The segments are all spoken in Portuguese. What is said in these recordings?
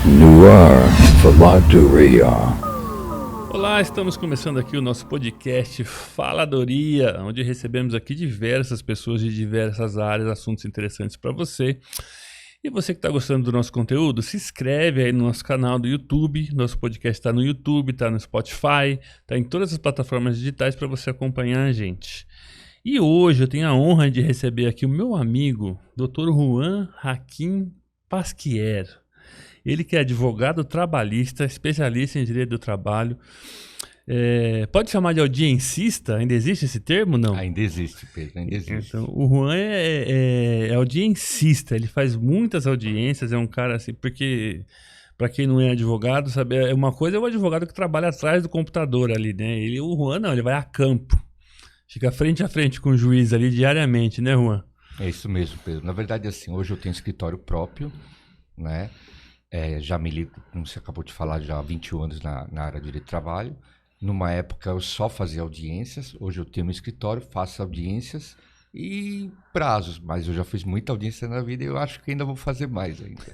No ar, Faladoria. Olá, estamos começando aqui o nosso podcast Faladoria, onde recebemos aqui diversas pessoas de diversas áreas, assuntos interessantes para você. E você que está gostando do nosso conteúdo, se inscreve aí no nosso canal do YouTube. Nosso podcast está no YouTube, está no Spotify, está em todas as plataformas digitais para você acompanhar a gente. E hoje eu tenho a honra de receber aqui o meu amigo, Dr. Juan Hakim Pasquier. Ele que é advogado trabalhista, especialista em direito do trabalho. Pode chamar de audiencista? Ainda existe esse termo, não? Ainda existe, Pedro, ainda existe. Então, o Juan é audiencista, ele faz muitas audiências, é um cara assim, porque, para quem não é advogado, sabe, uma coisa é o advogado que trabalha atrás do computador ali, né? O Juan não, ele vai a campo, fica frente a frente com o juiz ali diariamente, né, Juan? É isso mesmo, Pedro. Na verdade, assim, hoje eu tenho escritório próprio, né? Já milito, como você acabou de falar, já há 21 anos na área de direito do trabalho. Numa época eu só fazia audiências, hoje eu tenho um escritório, faço audiências e prazos, mas eu já fiz muita audiência na vida e eu acho que ainda vou fazer mais ainda.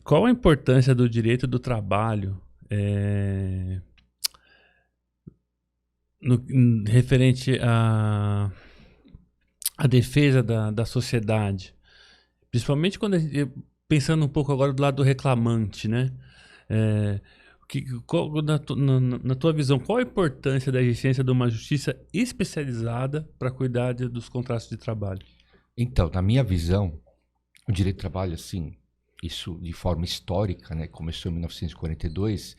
Qual a importância do direito do trabalho referente à defesa da sociedade? Principalmente pensando um pouco agora do lado do reclamante, né? Na tua visão, qual a importância da existência de uma justiça especializada para cuidar dos contratos de trabalho? Então, na minha visão, o direito do trabalho, assim, isso de forma histórica, né, começou em 1942,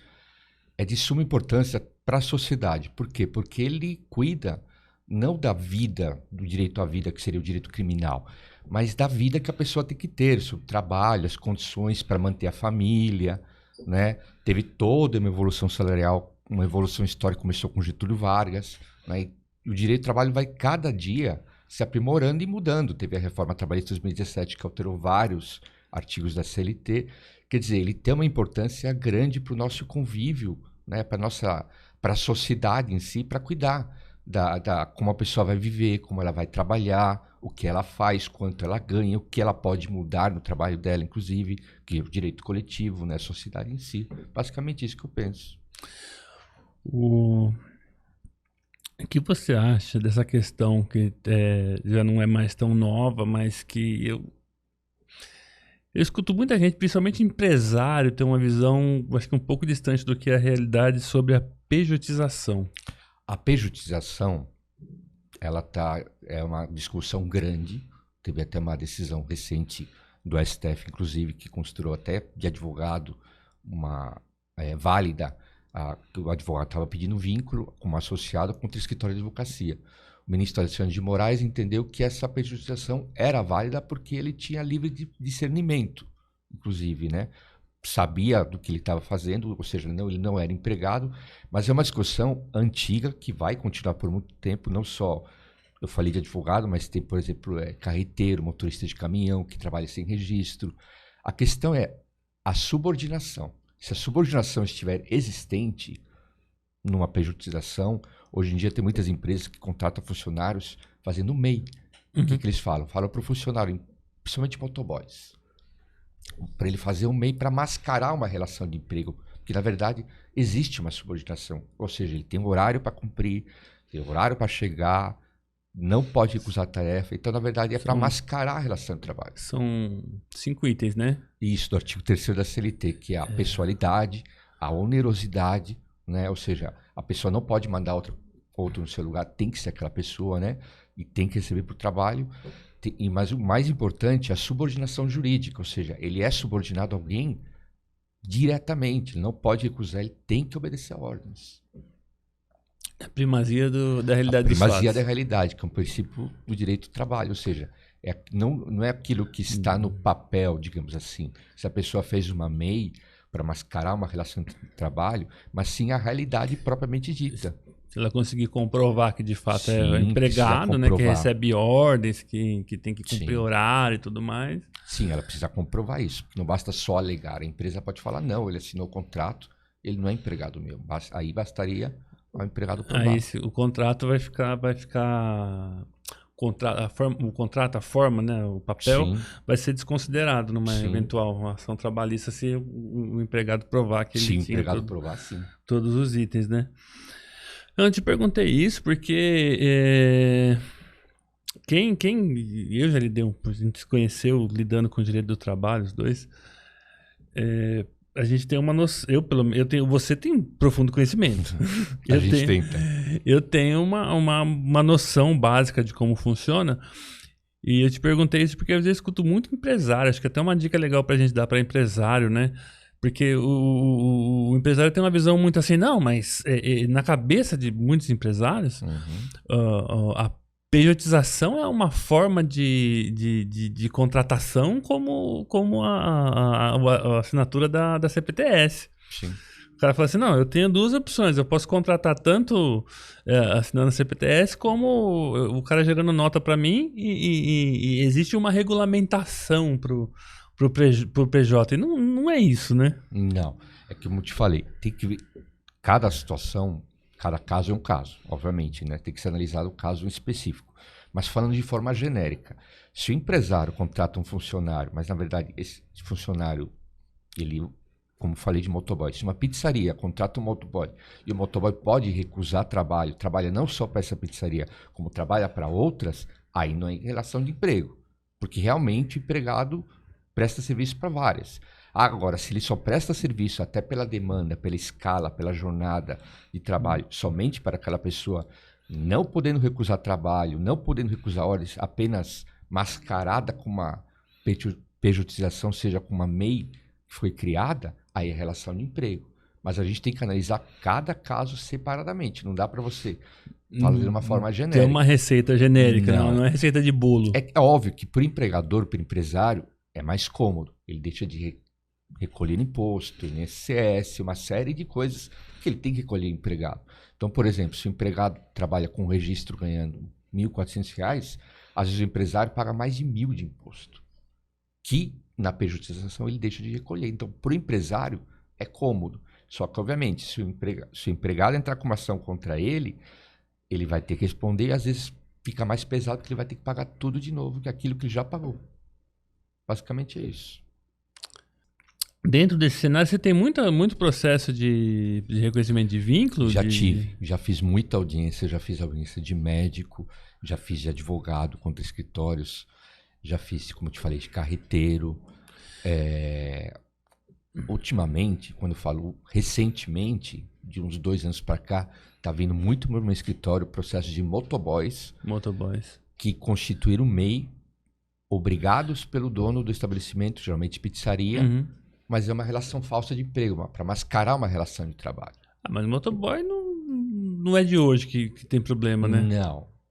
é de suma importância para a sociedade. Por quê? Porque ele cuida não da vida, do direito à vida, que seria o direito criminal, mas da vida que a pessoa tem que ter, sobre o trabalho, as condições para manter a família, né? Teve toda uma evolução salarial, uma evolução histórica, começou com Getúlio Vargas, né? E o direito do trabalho vai cada dia se aprimorando e mudando. Teve a reforma trabalhista de 2017 que alterou vários artigos da CLT. Quer dizer, ele tem uma importância grande para o nosso convívio, né? Para a sociedade em si, para cuidar como a pessoa vai viver, como ela vai trabalhar, o que ela faz, quanto ela ganha, o que ela pode mudar no trabalho dela, inclusive, que é o direito coletivo, né, a sociedade em si. Basicamente isso que eu penso. O que você acha dessa questão que já não é mais tão nova, mas que eu escuto muita gente, principalmente empresário, ter uma visão, acho que um pouco distante do que é a realidade sobre a pejotização. A pejotização, é uma discussão grande, teve até uma decisão recente do STF, inclusive, que considerou até de advogado uma válida, que o advogado estava pedindo vínculo como associado contra o escritório de advocacia. O ministro Alexandre de Moraes entendeu que essa pejotização era válida porque ele tinha livre discernimento, inclusive, né? Sabia do que ele estava fazendo, ou seja, ele não era empregado, mas é uma discussão antiga que vai continuar por muito tempo, não só, eu falei de advogado, mas tem, por exemplo, carreteiro, motorista de caminhão que trabalha sem registro. A questão é a subordinação. Se a subordinação estiver existente numa pejotização, hoje em dia tem muitas empresas que contratam funcionários fazendo MEI. O que eles falam? Falam para o funcionário, principalmente motoboys, para ele fazer um MEI para mascarar uma relação de emprego, porque na verdade existe uma subordinação, ou seja, ele tem um horário para cumprir, tem um horário para chegar, não pode recusar a tarefa, então na verdade é para mascarar a relação de trabalho. São 5 itens, né? Isso, do artigo 3º da CLT, que é a pessoalidade, a onerosidade, né? Ou seja, a pessoa não pode mandar outro no seu lugar, tem que ser aquela pessoa, né? E tem que receber para o trabalho. Mas o mais importante é a subordinação jurídica, ou seja, ele é subordinado a alguém diretamente, ele não pode recusar, ele tem que obedecer a ordens. A primazia da realidade dos fatos. A primazia da realidade, que é um princípio do direito do trabalho, ou seja, não é aquilo que está no papel, digamos assim. Se a pessoa fez uma MEI para mascarar uma relação de trabalho, mas sim a realidade propriamente dita. Se ela conseguir comprovar que de fato Sim, é empregado, né, que recebe ordens, que tem que cumprir horário e tudo mais. Sim, ela precisa comprovar isso. Não basta só alegar. A empresa pode falar, não, ele assinou o contrato, ele não é empregado meu. Aí bastaria o empregado provar. Aí o contrato vai ficar contrato, a forma, né, o papel, Sim, vai ser desconsiderado numa Sim. eventual ação trabalhista se o empregado provar que ele sim, o tinha empregado provar, sim. todos os itens, né? Eu te perguntei isso porque eu já lidei, a gente se conheceu lidando com o direito do trabalho, os dois. A gente tem uma noção, eu tenho, você tem profundo conhecimento. A gente tenta. Eu tenho uma noção básica de como funciona. E eu te perguntei isso porque às vezes eu escuto muito empresário. Acho que até uma dica legal pra gente dar para empresário, né? Porque o empresário tem uma visão muito assim, não, mas na cabeça de muitos empresários, a pejotização é uma forma de contratação como a assinatura da CPTS. Sim. O cara fala assim, não, eu tenho duas opções, eu posso contratar tanto assinando a CPTS como o cara gerando nota para mim e existe uma regulamentação pro PJ. E não é isso, né? Não, é que como eu te falei, tem que ver cada situação, cada caso é um caso, obviamente, né? Tem que ser analisado o caso em específico. Mas falando de forma genérica, se o empresário contrata um funcionário, mas na verdade esse funcionário, ele, como falei de motoboy, se uma pizzaria contrata um motoboy e o motoboy pode recusar trabalho, trabalha não só para essa pizzaria, como trabalha para outras, aí não é relação de emprego, porque realmente o empregado presta serviço para várias. Agora, se ele só presta serviço até pela demanda, pela escala, pela jornada de trabalho, somente para aquela pessoa, não podendo recusar trabalho, não podendo recusar horas, apenas mascarada com uma pejotização, seja com uma MEI que foi criada, aí é relação de emprego. Mas a gente tem que analisar cada caso separadamente. Não dá para você falar de uma forma genérica. Tem uma receita genérica, não é receita de bolo. É óbvio que para o empregador, para o empresário, é mais cômodo. Ele deixa de recolher imposto, INSS, uma série de coisas que ele tem que recolher empregado. Então, por exemplo, se o empregado trabalha com registro ganhando R$ 1.400, às vezes o empresário paga mais de 1.000 de imposto, que na pejotização ele deixa de recolher. Então, para o empresário é cômodo. Só que, obviamente, se o empregado entrar com uma ação contra ele, ele vai ter que responder e às vezes fica mais pesado porque ele vai ter que pagar tudo de novo, que aquilo que ele já pagou. Basicamente é isso. Dentro desse cenário, você tem muito processo de reconhecimento de vínculo? Já fiz muita audiência, já fiz audiência de médico, já fiz de advogado contra escritórios, já fiz, como eu te falei, de carreteiro. Ultimamente, quando eu falo recentemente, de uns 2 anos para cá, tá vindo muito no meu escritório processo de motoboys que constituíram MEI, obrigados pelo dono do estabelecimento, geralmente pizzaria, mas é uma relação falsa de emprego, para mascarar uma relação de trabalho. Mas motoboy não é de hoje que tem problema, né?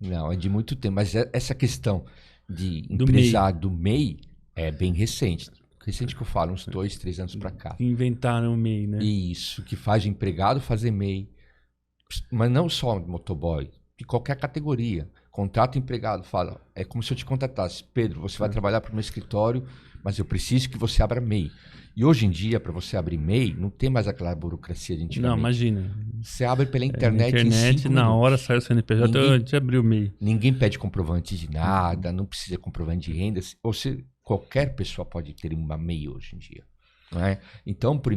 Não, é de muito tempo. Mas essa questão de empresário do MEI é bem recente. Recente que eu falo, uns 2, 3 anos para cá. Inventaram o MEI, né? Isso, que faz de empregado fazer MEI. Mas não só de motoboy, de qualquer categoria. Contrata o empregado, fala, é como se eu te contratasse. Pedro, você vai trabalhar para o meu escritório, mas eu preciso que você abra MEI. E hoje em dia, para você abrir MEI, não tem mais aquela burocracia de antigamente. Não, imagina. Você abre pela internet, em 5 na minutos. hora sai o CNPJ, a gente abriu o MEI. Ninguém pede comprovante de nada, não precisa comprovante de renda. Qualquer pessoa pode ter uma MEI hoje em dia. Não é? Então, para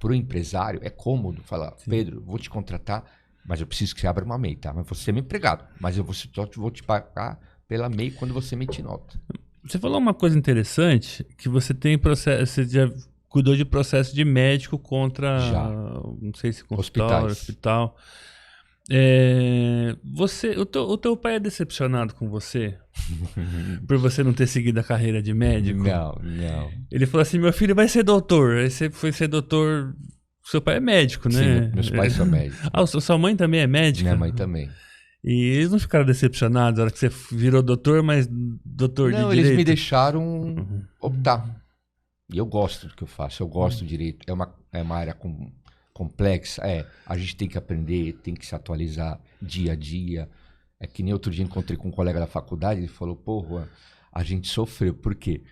o empresário, é cômodo falar, Pedro, vou te contratar, mas eu preciso que você abra uma MEI, tá? Mas você é meu empregado, mas eu vou te pagar pela MEI quando você emitir nota. Você falou uma coisa interessante, que você tem processo, você já cuidou de processo de médico contra, não sei se consultório, hospital. O teu pai é decepcionado com você? Por você não ter seguido a carreira de médico? Não. Ele falou assim, meu filho vai ser doutor. Aí você foi ser doutor... Seu pai é médico, né? Sim, meus pais são médicos. Sua mãe também é médica? Minha mãe também. E eles não ficaram decepcionados na hora que você virou doutor, mas doutor de direito? Não, eles me deixaram optar. E eu gosto do que eu faço, eu gosto do direito. É uma área complexa, a gente tem que aprender, tem que se atualizar dia a dia. É que nem outro dia encontrei com um colega da faculdade, ele falou, Juan, a gente sofreu. Por quê?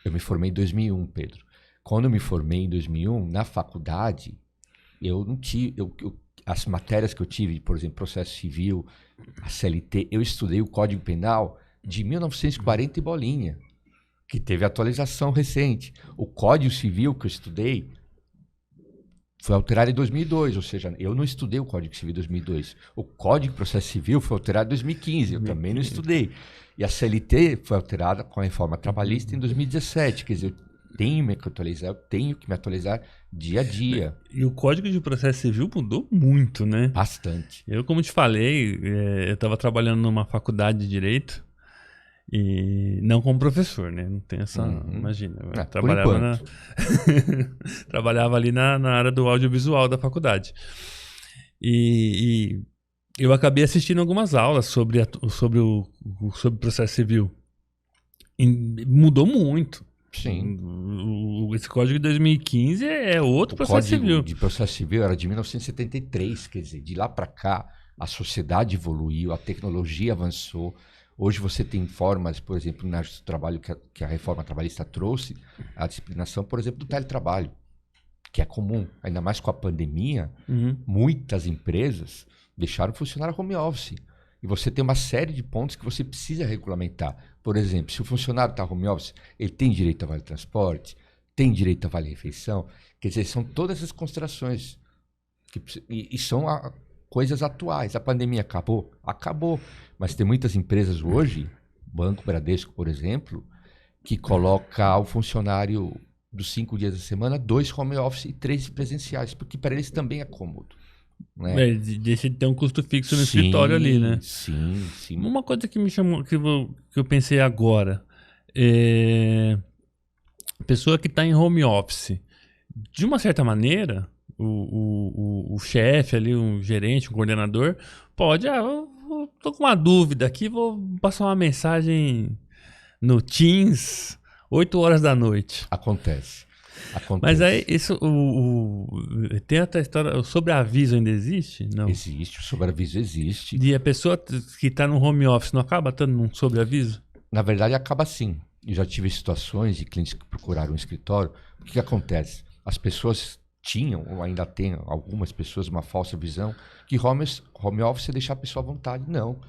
Eu me formei em 2001, Pedro. Quando eu me formei em 2001, na faculdade, eu não tive... as matérias que eu tive, por exemplo, processo civil, a CLT, eu estudei o Código Penal de 1940 e bolinha, que teve atualização recente. O Código Civil que eu estudei foi alterado em 2002, ou seja, eu não estudei o Código Civil em 2002. O Código de Processo Civil foi alterado em 2015, eu também não estudei. E a CLT foi alterada com a reforma trabalhista em 2017, quer dizer, eu tenho que me atualizar dia a dia. E o Código de Processo Civil mudou muito, né? Bastante. Eu, como te falei, eu estava trabalhando numa faculdade de Direito e não como professor, né? Não tem essa... Imagina, eu trabalhava, trabalhava ali na área do audiovisual da faculdade. E eu acabei assistindo algumas aulas sobre processo civil. E mudou muito. Sim. Esse código de 2015 é outro processo civil. O Código de Processo Civil era de 1973, quer dizer, de lá para cá a sociedade evoluiu, a tecnologia avançou. Hoje você tem formas, por exemplo, no Justiça do Trabalho que a reforma trabalhista trouxe, a disciplinação, por exemplo, do teletrabalho, que é comum, ainda mais com a pandemia, muitas empresas deixaram funcionar home office. E você tem uma série de pontos que você precisa regulamentar. Por exemplo, se o funcionário está home office, ele tem direito a vale transporte, tem direito a vale refeição. Quer dizer, são todas essas considerações e são coisas atuais. A pandemia acabou? Acabou. Mas tem muitas empresas hoje, Banco Bradesco, por exemplo, que coloca o funcionário dos 5 dias da semana, 2 home office e 3 presenciais, porque para eles também é cômodo. Né? Deixa de ter um custo fixo no escritório ali, né? Sim. Uma coisa que me chamou, que eu pensei agora, pessoa que está em home office, de uma certa maneira, o chefe ali, um gerente, um coordenador, pode, eu tô com uma dúvida aqui, vou passar uma mensagem no Teams, 8 horas da noite. Acontece. Mas aí, isso, tem outra história, o sobreaviso ainda existe? Não. Existe, o sobreaviso existe. E a pessoa que está no home office não acaba estando num sobreaviso? Na verdade, acaba sim. Eu já tive situações de clientes que procuraram um escritório. O que acontece? As pessoas tinham, ou ainda têm, algumas pessoas, uma falsa visão que home office é deixar a pessoa à vontade. Não.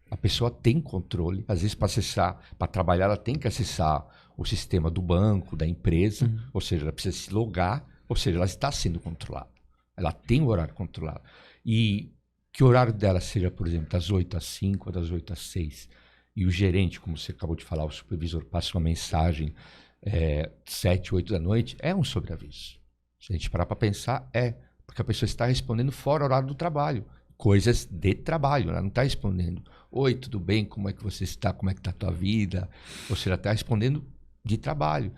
A pessoa tem controle. Às vezes, para acessar, para trabalhar, ela tem que acessar o sistema do banco, da empresa, ou seja, ela precisa se logar, ou seja, ela está sendo controlada. Ela tem o horário controlado. E que o horário dela seja, por exemplo, das 8 às 5, das 8 às 6, e o gerente, como você acabou de falar, o supervisor passa uma mensagem 7, 8 da noite, é um sobreaviso. Se a gente parar para pensar, porque a pessoa está respondendo fora do horário do trabalho. Coisas de trabalho, ela não está respondendo: oi, tudo bem, como é que você está, como é que está a tua vida? Ou seja, ela está respondendo de trabalho.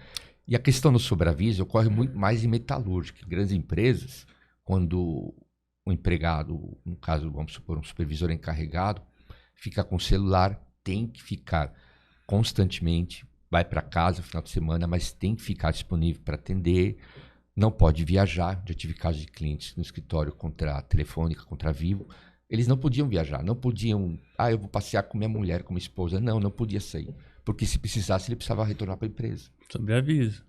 E a questão do sobreaviso ocorre muito mais em metalúrgica. Em grandes empresas, quando o empregado, no caso, vamos supor, um supervisor encarregado, fica com o celular, tem que ficar constantemente, vai para casa no final de semana, mas tem que ficar disponível para atender, não pode viajar. Já tive casos de clientes no escritório contra a Telefônica, contra a Vivo, eles não podiam viajar, não podiam, eu vou passear com minha mulher, com minha esposa, não podia sair. Porque se precisasse, ele precisava retornar para a empresa. Sobreaviso.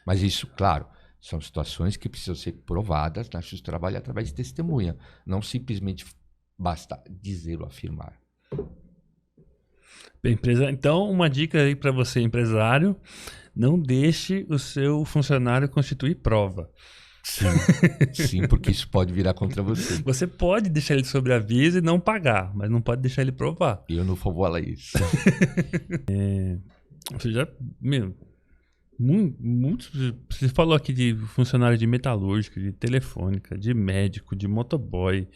Mas isso, claro, são situações que precisam ser provadas na Justiça do Trabalho através de testemunha. Não simplesmente basta dizer ou afirmar. Então, uma dica aí para você, empresário: não deixe o seu funcionário constituir prova. Sim, porque isso pode virar contra você. Você pode deixar ele sob aviso e não pagar, mas não pode deixar ele provar. Eu não vou falar isso. Você já... Você falou aqui de funcionário de metalúrgica, de telefônica, de médico, de motoboy.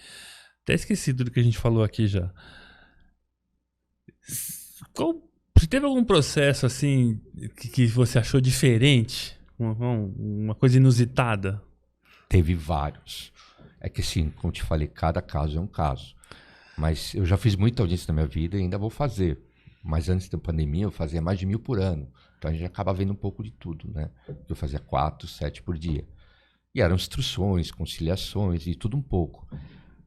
Até esqueci tudo que a gente falou aqui já. Se teve algum processo assim que você achou diferente? Uma coisa inusitada? Teve vários. É que assim, como te falei, cada caso é um caso. Mas eu já fiz muita audiência na minha vida e ainda vou fazer. Mas antes da pandemia eu fazia mais de 1.000 por ano. Então a gente acaba vendo um pouco de tudo, né? Eu fazia 4, 7 por dia. E eram instruções, conciliações e tudo um pouco.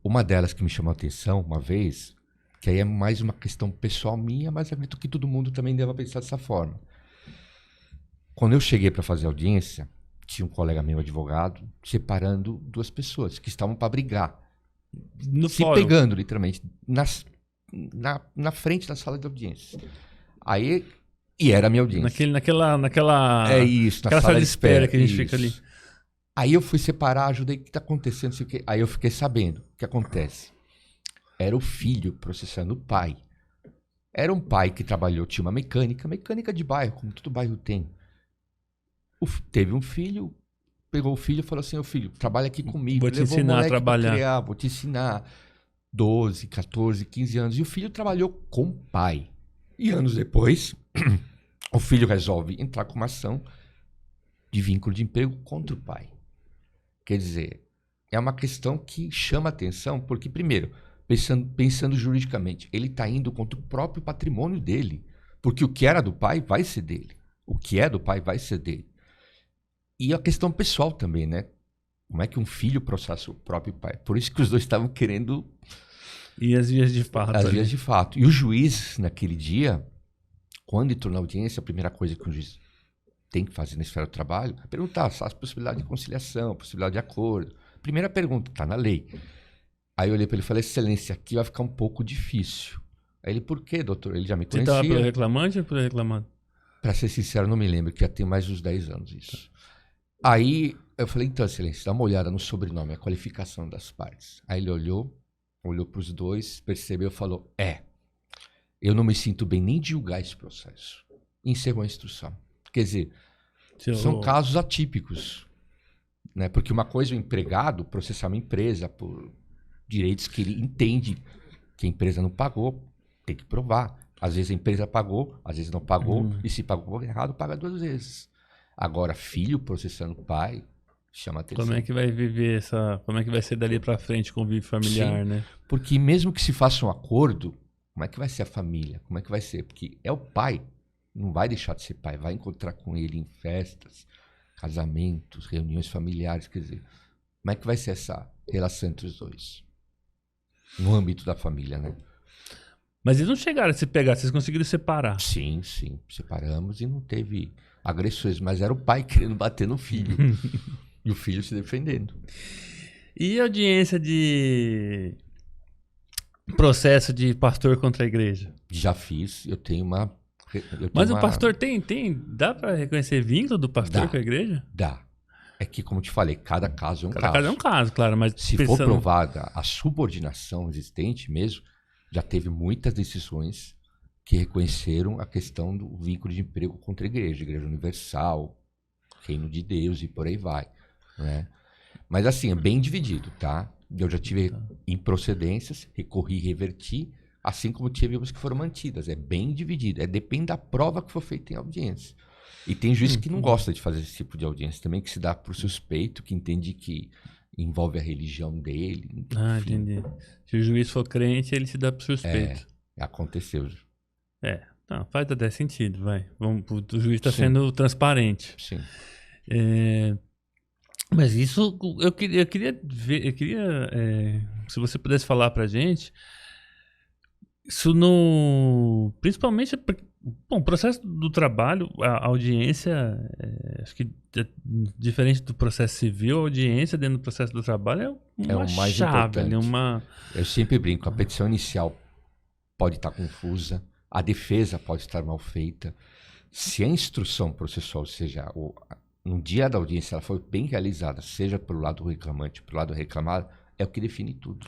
Uma delas que me chamou a atenção uma vez, que aí é mais uma questão pessoal minha, mas acredito que todo mundo também deva pensar dessa forma. Quando eu cheguei para fazer audiência, tinha um colega meu, advogado, separando 2 pessoas que estavam para brigar. No se fórum. pegando, literalmente, na frente da sala de audiência. Aí, e era a minha audiência. Naquela É isso, na aquela sala sala de espera que a gente isso. fica ali. Aí eu fui separar, ajudei, o que tá acontecendo? Não sei o quê. Aí eu fiquei sabendo o que acontece. Era o filho processando o pai. Era um pai que trabalhou, tinha uma mecânica de bairro, como todo bairro tem. Teve um filho, pegou o filho e falou assim, ô filho, trabalha aqui comigo. Vou te Levou o ensinar a moleque pra trabalhar. criar, vou te ensinar. 12, 14, 15 anos. E o filho trabalhou com o pai. E anos depois, o filho resolve entrar com uma ação de vínculo de emprego contra o pai. Quer dizer, é uma questão que chama atenção, porque, primeiro, pensando juridicamente, ele está indo contra o próprio patrimônio dele. Porque o que era do pai vai ser dele. O que é do pai vai ser dele. E a questão pessoal também, né? Como é que um filho processa o próprio pai? Por isso que os dois estavam querendo... E as vias de fato. As ali. vias de fato. E o juiz, naquele dia, quando entrou na audiência, a primeira coisa que o juiz tem que fazer na esfera do trabalho é perguntar se há possibilidade de conciliação, possibilidade de acordo. Primeira pergunta, está na lei. Aí eu olhei para ele e falei, excelência, aqui vai ficar um pouco difícil. Aí ele, por quê, doutor? Ele já me Você estava pelo conhecia. reclamante ou pelo reclamado? Para ser sincero, não me lembro, que já tem mais uns 10 anos isso. Aí eu falei, então, excelência, dá uma olhada no sobrenome, a qualificação das partes. Aí ele olhou para os dois, percebeu e falou, eu não me sinto bem nem de julgar esse processo. E encerrou a instrução. Quer dizer, são casos atípicos. Né? Porque uma coisa é o empregado processar uma empresa por direitos que ele entende que a empresa não pagou, tem que provar. Às vezes a empresa pagou, às vezes não pagou, e se pagou errado, paga 2 vezes. Agora, filho processando o pai, chama atenção. Como é que vai viver como é que vai ser dali pra frente o convívio familiar, Sim, né? porque mesmo que se faça um acordo, como é que vai ser a família? Como é que vai ser? Porque é o pai, não vai deixar de ser pai, vai encontrar com ele em festas, casamentos, reuniões familiares, quer dizer, como é que vai ser essa relação entre os dois? No âmbito da família, né? Mas eles não chegaram a se pegar, vocês conseguiram separar. Sim, separamos e não teve agressões, mas era o pai querendo bater no filho e o filho se defendendo. E a audiência de processo de pastor contra a igreja? Já fiz, eu tenho uma... Mas o pastor dá pra reconhecer vínculo do pastor Dá. com a igreja? Dá. É que, como te falei, cada caso é um Cada caso. caso é um caso, claro, mas Se for provada a subordinação existente mesmo, já teve muitas decisões que reconheceram a questão do vínculo de emprego contra a Igreja Universal, Reino de Deus e por aí vai. Né? Mas assim, é bem dividido, tá? Eu já tive improcedências, recorri, reverti, assim como tivemos que foram mantidas. É bem dividido, depende da prova que for feita em audiência. E tem juiz que não gosta de fazer esse tipo de audiência também, que se dá por suspeito, que entende que envolve a religião dele. Ah, enfim. entendi. Se o juiz for crente, ele se dá pro suspeito. Aconteceu. Não, faz até sentido, vai. O juiz está Sim. sendo transparente. Sim. Mas isso, eu queria ver, se você pudesse falar pra gente, isso principalmente, bom, o processo do trabalho, a audiência, acho que diferente do processo civil, a audiência dentro do processo do trabalho é uma o mais chave, importante. Eu sempre brinco, a petição inicial pode estar confusa, a defesa pode estar mal feita. Se a instrução processual, ou seja, no dia da audiência, ela foi bem realizada, seja pelo lado do reclamante, pelo lado do reclamado, é o que define tudo.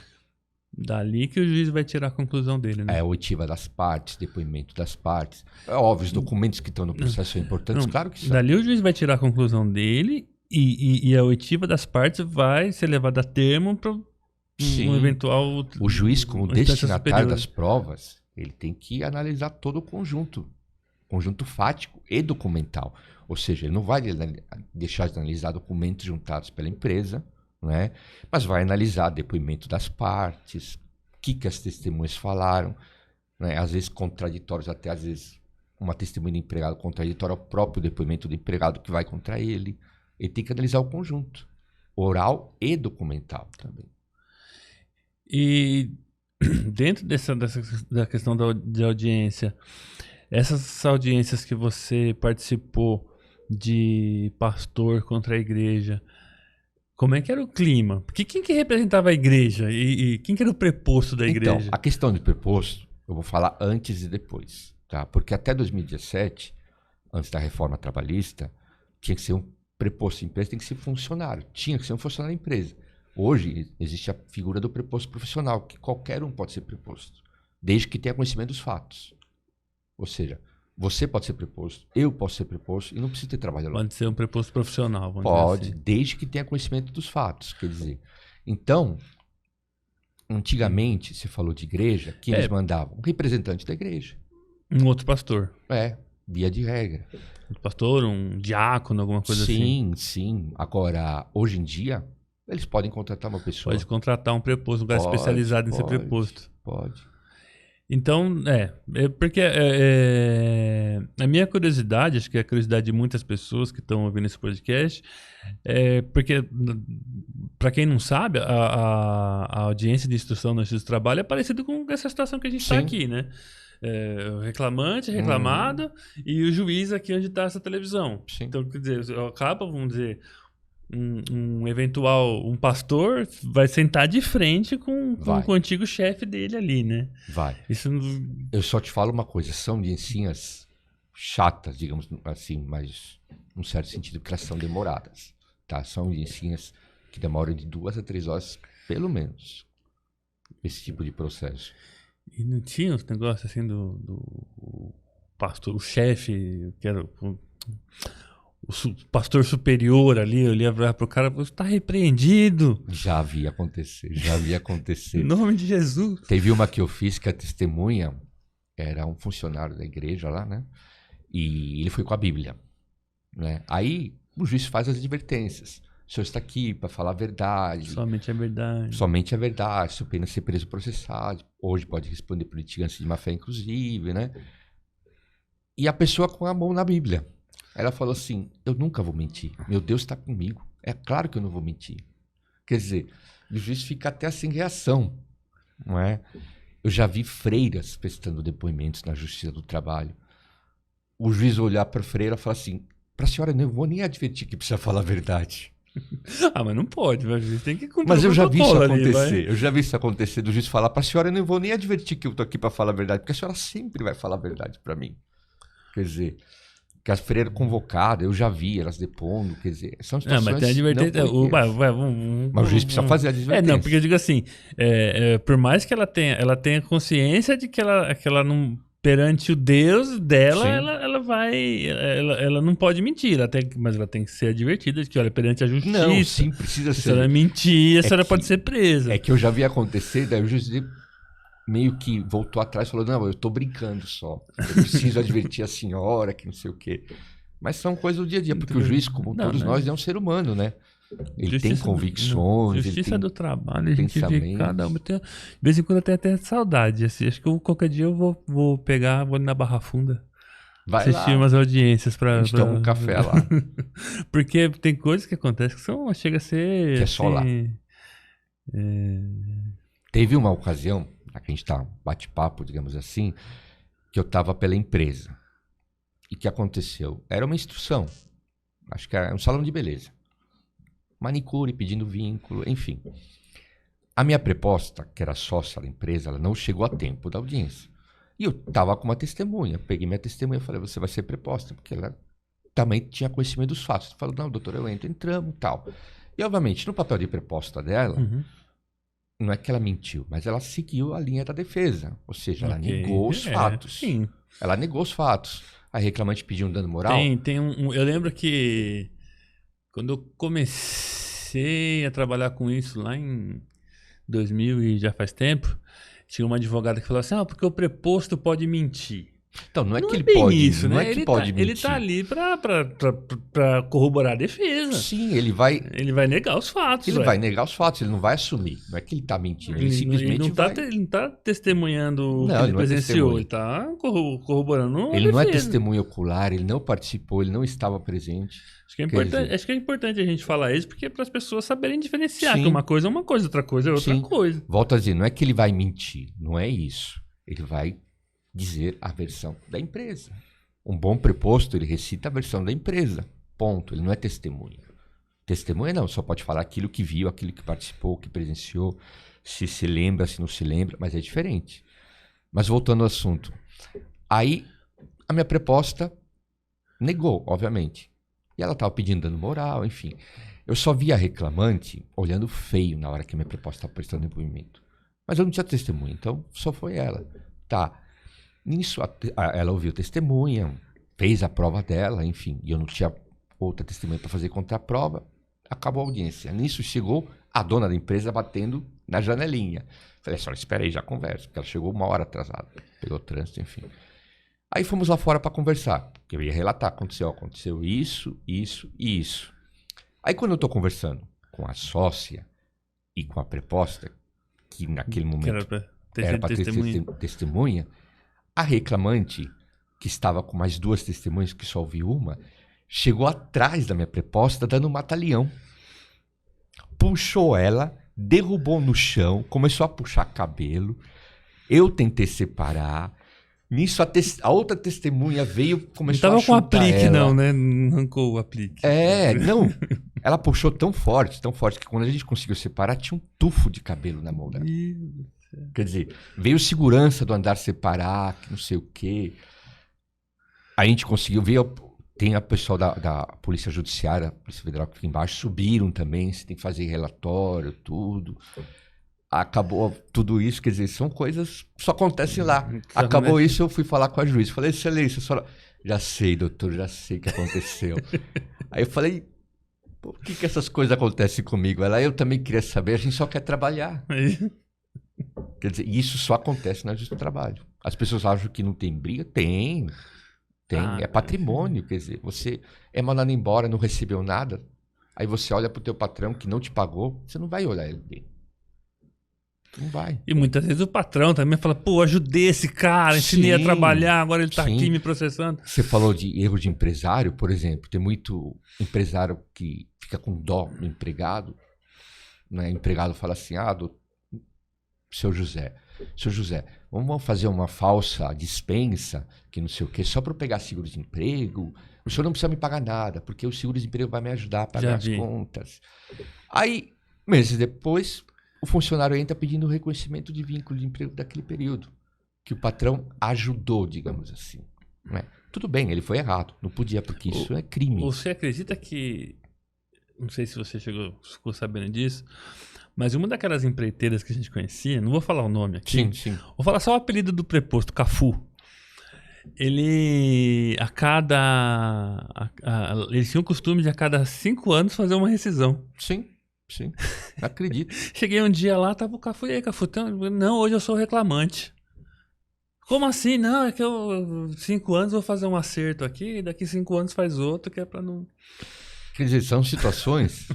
Dali que o juiz vai tirar a conclusão dele, né? É oitiva das partes, depoimento das partes. É óbvio, os documentos que estão no processo são importantes, Não, claro que são. Dali o juiz vai tirar a conclusão dele e a oitiva das partes vai ser levada a termo para Sim. um eventual... O juiz, como uma instância destinatário superior. das provas, ele tem que analisar todo o conjunto fático e documental. Ou seja, ele não vai deixar de analisar documentos juntados pela empresa, né? Mas vai analisar depoimento das partes, o que as testemunhas falaram, né? Às vezes contraditórios, até às vezes uma testemunha do empregado contraditória ao próprio depoimento do empregado que vai contra ele. Ele tem que analisar o conjunto, oral e documental também. E dentro da questão de audiência, essas audiências que você participou de pastor contra a igreja, como é que era o clima? Porque quem que representava a igreja? E quem que era o preposto da igreja? Então, a questão de preposto, Eu vou falar antes e depois, tá? Porque até 2017, antes da reforma trabalhista, tinha que ser um preposto de empresa, tem que ser funcionário. Tinha que ser um funcionário da empresa. Hoje, existe a figura do preposto profissional, que qualquer um pode ser preposto, desde que tenha conhecimento dos fatos. Ou seja, você pode ser preposto, eu posso ser preposto e não precisa ter trabalho lá. Pode ser um preposto profissional, vamos Pode, dizer assim. desde que tenha conhecimento dos fatos. Quer dizer, então, antigamente, você falou de igreja, que eles mandavam? Um representante da igreja. Um outro pastor. Via de regra. Um pastor, um diácono, alguma coisa assim. Sim. Agora, hoje em dia, eles podem contratar uma pessoa. Pode contratar um preposto, um lugar especializado em ser preposto. Pode. Então, porque a minha curiosidade, acho que é a curiosidade de muitas pessoas que estão ouvindo esse podcast, porque, para quem não sabe, a audiência de instrução no Justiça do Trabalho é parecida com essa situação que a gente está aqui, né? O reclamante, reclamado, e o juiz aqui onde está essa televisão. Sim. Então, quer dizer, acaba, vamos dizer... um pastor vai sentar de frente com o antigo chefe dele ali, né? Vai. Isso Eu só te falo uma coisa, são audiências chatas, digamos assim, mas num certo sentido que elas são demoradas, tá? São audiências que demoram de 2 a 3 horas, pelo menos, esse tipo de processo. E não tinha uns negócios assim do pastor, o chefe, que era o pastor superior ali, eu olhava pro cara, você tá repreendido. Já havia acontecer. Em nome de Jesus. Teve uma que eu fiz que a testemunha era um funcionário da igreja lá, né? E ele foi com a Bíblia, né? Aí o juiz faz as advertências. O senhor está aqui para falar a verdade. Somente a verdade. Somente a verdade. Se o pena ser preso processado. Hoje pode responder por litigância de má fé, inclusive, né? E a pessoa com a mão na Bíblia. Ela falou assim, eu nunca vou mentir. Meu Deus está comigo. É claro que eu não vou mentir. Quer dizer, o juiz fica até sem reação, não é? Eu já vi freiras prestando depoimentos na Justiça do Trabalho. O juiz olhar para a freira e falar assim, para a senhora eu não vou nem advertir que precisa falar a verdade. Mas não pode, o juiz tem que cumprir. Mas eu já vi isso ali, acontecer. Eu já vi isso acontecer do juiz falar para a senhora eu não vou nem advertir que eu tô aqui para falar a verdade, porque a senhora sempre vai falar a verdade para mim. Quer dizer... que as freiras convocadas, eu já vi elas depondo, quer dizer, são situações... Não, mas tem a advertência... Mas o juiz precisa fazer a advertência. Não, porque eu digo assim, por mais que ela tenha consciência de que ela não... Perante o Deus dela, ela não pode mentir, mas ela tem que ser advertida de que, olha, perante a justiça... Não, sim, precisa ser. Se ela mentir, a senhora pode ser presa. É que eu já vi acontecer, daí o juiz meio que voltou atrás e falou, não, eu tô brincando só. Eu preciso advertir a senhora, que não sei o quê. Mas são coisas do dia a dia, porque o juiz, como todos nós, é um ser humano, né? Ele Justiça tem convicções. Justiça ele tem do trabalho, a gente vê cada uma. De vez em quando até saudade. Assim, acho que qualquer dia eu vou pegar, vou ali na Barra Funda. Vai assistir lá. umas audiências pra... A gente toma um café lá. Porque tem coisas que acontecem que chega a ser... Que é só lá. Teve uma ocasião, aqui a gente tá bate-papo, digamos assim, que eu tava pela empresa. E o que aconteceu? Era uma instrução. Acho que era um salão de beleza. Manicure, pedindo vínculo, enfim. A minha preposta, que era sócia da empresa, ela não chegou a tempo da audiência. E eu tava com uma testemunha. Peguei minha testemunha e falei, você vai ser preposta, porque ela também tinha conhecimento dos fatos. Falou, não, doutor, eu entro, entramos e tal. E, obviamente, no papel de preposta dela, não é que ela mentiu, mas ela seguiu a linha da defesa. Ou seja, ela negou os fatos. Sim. Ela negou os fatos. A reclamante pediu um dano moral. Eu lembro que quando eu comecei a trabalhar com isso lá em 2000 e já faz tempo, tinha uma advogada que falou assim, porque o preposto pode mentir. Então, não é não que é ele bem pode, isso, não né? é que pode mentir. Ele tá ali pra corroborar a defesa. Sim, ele vai negar os fatos. Ele vai negar os fatos, ele não vai assumir. Não é que ele tá mentindo, ele simplesmente ele não tá testemunhando o que ele ele não é presenciou, testemunha. ele tá corroborando Ele não é testemunha ocular, ele não participou, ele não estava presente. Acho que é importante a gente falar isso, porque é para as pessoas saberem diferenciar Sim. que uma coisa é uma coisa, outra coisa é outra Sim. coisa. Volto a dizer, não é que ele vai mentir, não é isso. Ele vai dizer a versão da empresa. Um bom preposto, ele recita a versão da empresa. Ponto. Ele não é testemunha. Testemunha não, só pode falar aquilo que viu, aquilo que participou, que presenciou, se lembra, se não se lembra, mas é diferente. Mas voltando ao assunto. Aí, a minha proposta negou, obviamente. E ela estava pedindo dano moral, enfim. Eu só vi a reclamante olhando feio na hora que a minha proposta estava prestando depoimento. Mas eu não tinha testemunha, então só foi ela. Tá. Nisso, ela ouviu testemunha, fez a prova dela, enfim. E eu não tinha outra testemunha para fazer contra a prova. Acabou a audiência. Nisso chegou a dona da empresa batendo na janelinha. Falei, só espera aí, já conversa. Porque ela chegou 1 hora atrasada. Pegou trânsito, enfim. Aí fomos lá fora para conversar. Eu ia relatar, aconteceu isso, isso e isso. Aí quando eu tô conversando com a sócia e com a preposta, que naquele momento era para ter testemunha, a reclamante, que estava com mais 2 testemunhas, que só ouvi uma, chegou atrás da minha preposta dando um mata-leão. Puxou ela, derrubou no chão, começou a puxar cabelo. Eu tentei separar. Nisso a outra testemunha veio, começou a chutar ela. Não tava com aplique não, né? Não arrancou o aplique. Não. Ela puxou tão forte, que quando a gente conseguiu separar, tinha um tufo de cabelo na mão dela. Quer dizer, veio segurança do andar separar, que não sei o quê. A gente conseguiu ver, tem a pessoal da Polícia Judiciária, Polícia Federal que fica embaixo, subiram também, você tem que fazer relatório, tudo. Acabou tudo isso, quer dizer, são coisas que só acontecem lá. Acabou isso, eu fui falar com a juíza. Falei, excelência, a senhora... Já sei, doutor, já sei o que aconteceu. Aí eu falei, por que essas coisas acontecem comigo? Ela, eu também queria saber, a gente só quer trabalhar. Quer dizer, isso só acontece na justiça do trabalho. As pessoas acham que não tem briga? Tem. É patrimônio, quer dizer, você é mandado embora, não recebeu nada, aí você olha pro teu patrão que não te pagou, você não vai olhar ele bem. Não vai. E muitas vezes o patrão também fala, pô, ajudei esse cara, ensinei a trabalhar, agora ele tá aqui me processando. Você falou de erro de empresário, por exemplo, tem muito empresário que fica com dó do empregado, né? O empregado fala assim, seu José, vamos fazer uma falsa dispensa, que não sei o quê, só para eu pegar seguro-desemprego, o senhor não precisa me pagar nada, porque o seguro-desemprego vai me ajudar a pagar as contas. Aí, meses depois... O funcionário entra pedindo reconhecimento de vínculo de emprego daquele período, que o patrão ajudou, digamos assim. Né? Tudo bem, ele foi errado, não podia, porque isso é crime. Você acredita que, não sei se você ficou sabendo disso, mas uma daquelas empreiteiras que a gente conhecia, não vou falar o nome aqui, sim. Vou falar só o apelido do preposto, Cafu. Ele, eles tinham o costume de a cada 5 anos fazer uma rescisão. Sim, acredito. Cheguei um dia lá, tava o Cafu, e aí, Cafu? Não, hoje eu sou reclamante. Como assim? Não, é que eu 5 anos vou fazer um acerto aqui, e daqui 5 anos faz outro, que é pra não... Quer dizer, são situações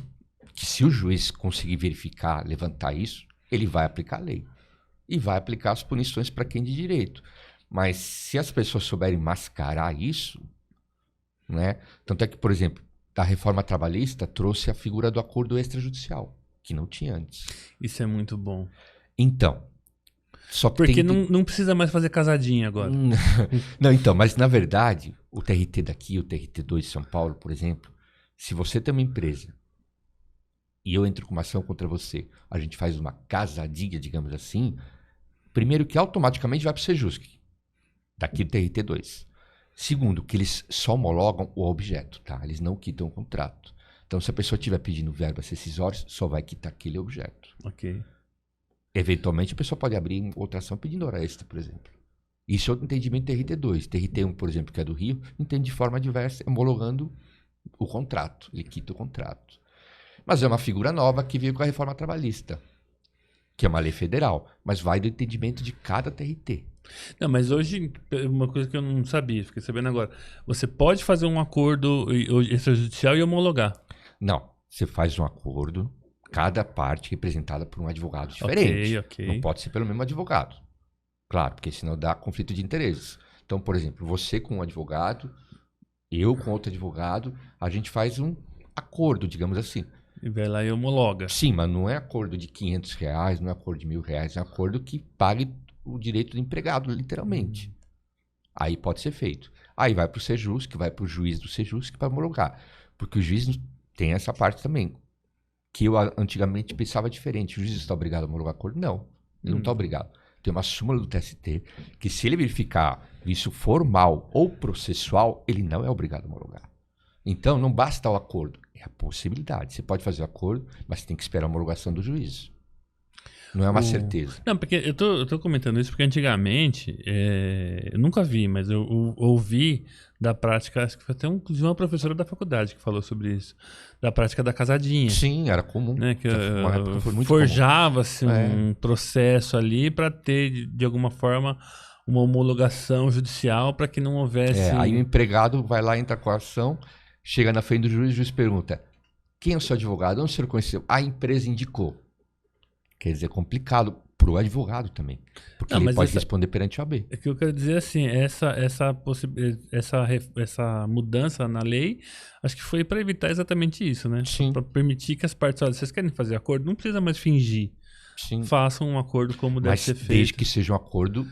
que se o juiz conseguir verificar, levantar isso, ele vai aplicar a lei. E vai aplicar as punições para quem de direito. Mas se as pessoas souberem mascarar isso, né? Tanto é que, por exemplo, a reforma trabalhista trouxe a figura do acordo extrajudicial, que não tinha antes. Isso é muito bom. Então, só que porque não precisa mais fazer casadinha agora. Não, então, mas na verdade, o TRT daqui, o TRT2 de São Paulo, por exemplo, se você tem uma empresa e eu entro com uma ação contra você, a gente faz uma casadinha, digamos assim, primeiro que automaticamente vai para o Sejusc, daqui do TRT2. Segundo, que eles só homologam o objeto, tá? Eles não quitam o contrato. Então, se a pessoa estiver pedindo verbas rescisórias, só vai quitar aquele objeto. Ok. Eventualmente, a pessoa pode abrir outra ação pedindo hora extra, por exemplo. Isso é o entendimento TRT2. TRT1, por exemplo, que é do Rio, entende de forma diversa, homologando o contrato. Ele quita o contrato. Mas é uma figura nova que veio com a reforma trabalhista, que é uma lei federal, mas vai do entendimento de cada TRT. Não, mas hoje, uma coisa que eu não sabia, fiquei sabendo agora. Você pode fazer um acordo extrajudicial e homologar? Não, você faz um acordo, cada parte representada por um advogado diferente. Ok. Não pode ser pelo mesmo advogado. Claro, porque senão dá conflito de interesses. Então, por exemplo, você com um advogado, eu com outro advogado, a gente faz um acordo, digamos assim. E vai lá e homologa. Sim, mas não é acordo de R$500, não é acordo de R$1.000, é um acordo que pague o direito do empregado, literalmente. Aí pode ser feito. Aí vai para o Sejusc, vai para o juiz do Sejusc para homologar. Porque o juiz tem essa parte também, que eu antigamente pensava diferente. O juiz está obrigado a homologar acordo? Não, ele não está obrigado. tem uma súmula do TST, que se ele verificar vício formal ou processual, ele não é obrigado a homologar. Então, não basta o acordo, é a possibilidade. Você pode fazer o acordo, mas tem que esperar a homologação do juiz. Não é uma certeza. Não, porque eu tô comentando isso porque antigamente, eu nunca vi, mas eu ouvi da prática, acho que foi até inclusive uma professora da faculdade que falou sobre isso, da prática da casadinha. Sim, era comum. Né, que Uma época foi muito forjava-se comum. um processo ali para ter, de alguma forma, uma homologação judicial para que não houvesse... Aí o empregado vai lá, entra com a ação, chega na frente do juiz, o juiz pergunta: quem é o seu advogado? Onde o senhor conheceu? A empresa indicou. Quer dizer, é complicado para o advogado também. Porque ele pode responder perante a OAB. É que eu quero dizer assim, essa mudança na lei, acho que foi para evitar exatamente isso, né? Sim. Para permitir que as partes, olha, vocês querem fazer acordo, não precisa mais fingir. Sim. Façam um acordo como deve ser feito. Desde que seja um acordo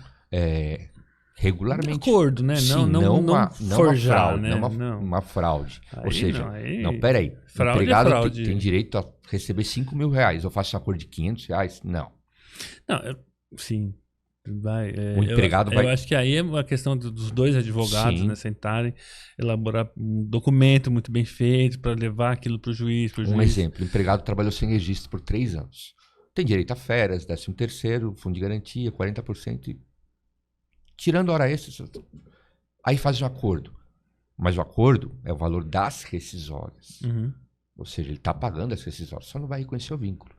regularmente. Acordo, né? Sim, não forjar, uma fraude, né? Uma fraude. Aí Ou seja, não, peraí. O fraude empregado é fraude. tem direito a receber R$5.000. Eu faço um acordo de R$500? Não. Não, sim. O empregado vai... Eu acho que aí é uma questão dos dois advogados, Sim. né, sentarem, elaborar um documento muito bem feito para levar aquilo para o juiz. Um exemplo, o empregado trabalhou sem registro por 3 anos. Tem direito a férias, 13º, fundo de garantia, 40%. Tirando hora extra, aí faz um acordo. Mas o acordo é o valor das rescisórias. Uhum. Ou seja, ele está pagando as rescisórias, só não vai reconhecer o vínculo.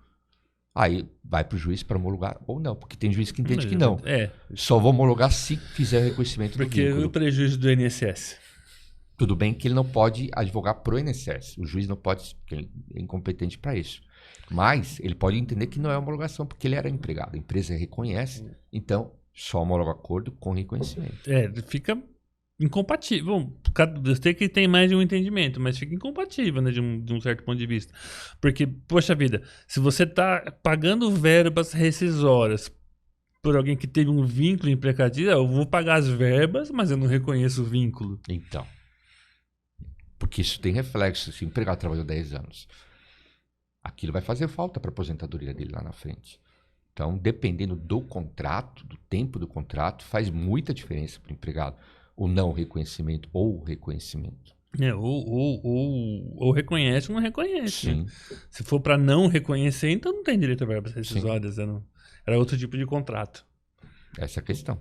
Aí vai para o juiz para homologar ou não, porque tem juiz que entende que não. Só vou homologar se fizer o reconhecimento do vínculo. Porque o prejuízo do INSS. Tudo bem que ele não pode advogar pro INSS. O juiz não pode, porque ele é incompetente para isso. Mas ele pode entender que não é homologação, porque ele era empregado. A empresa reconhece, então só homologa acordo com reconhecimento. Fica incompatível. Bom, eu sei que tem mais de um entendimento, mas fica incompatível, né, de um certo ponto de vista. Porque, poxa vida, se você está pagando verbas rescisórias por alguém que teve um vínculo empregatício, eu vou pagar as verbas, mas eu não reconheço o vínculo. Então, porque isso tem reflexo. Se o empregado trabalhou 10 anos, aquilo vai fazer falta para a aposentadoria dele lá na frente. Então, dependendo do contrato, do tempo do contrato, faz muita diferença para o empregado. O não reconhecimento ou o reconhecimento. Ou reconhece ou não reconhece. Sim. Se for para não reconhecer, então não tem direito a verbas rescisórias. Era outro tipo de contrato. Essa é a questão.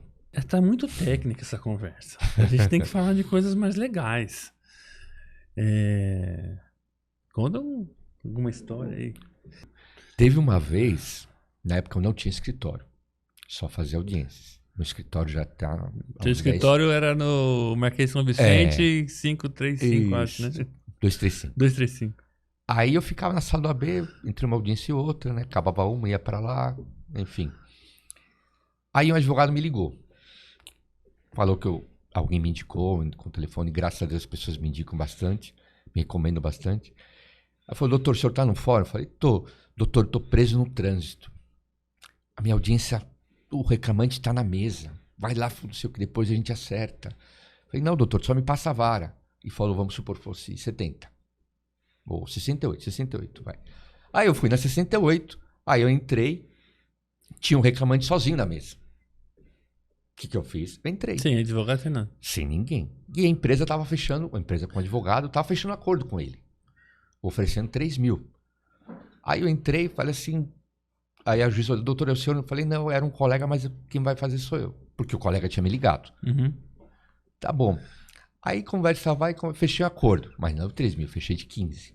Tá muito técnica essa conversa. A gente tem que falar de coisas mais legais. Conta alguma história aí. Teve uma vez, na época eu não tinha escritório, só fazia audiências. Meu escritório já está... Seu escritório era no Marquês de São Vicente, 535, acho, né? 235. 235. Aí eu ficava na sala do AB, entre uma audiência e outra, né? Acabava uma, ia para lá, enfim. Aí um advogado me ligou. Falou que alguém me indicou com o telefone. Graças a Deus as pessoas me indicam bastante, me recomendam bastante. Aí falou: doutor, o senhor está no fórum? Eu falei: tô. Doutor, estou preso no trânsito. A minha audiência... O reclamante está na mesa. Vai lá, não sei o que, depois a gente acerta. Falei: não, doutor, só me passa a vara. E falou: vamos supor que fosse 70. Ou 68, vai. Aí eu fui na 68, aí eu entrei, tinha um reclamante sozinho na mesa. O que eu fiz? Eu entrei. Sem advogado, sem nada. Sem ninguém. E a empresa estava fechando, a empresa com advogado, estava fechando acordo com ele. Oferecendo 3 mil. Aí eu entrei, falei assim... Aí a juiz falou: doutor, é o senhor? Eu falei: não, era um colega, mas quem vai fazer sou eu. Porque o colega tinha me ligado. Uhum. Tá bom. Aí conversa vai, fechei o acordo. Mas não 3 mil, fechei de 15.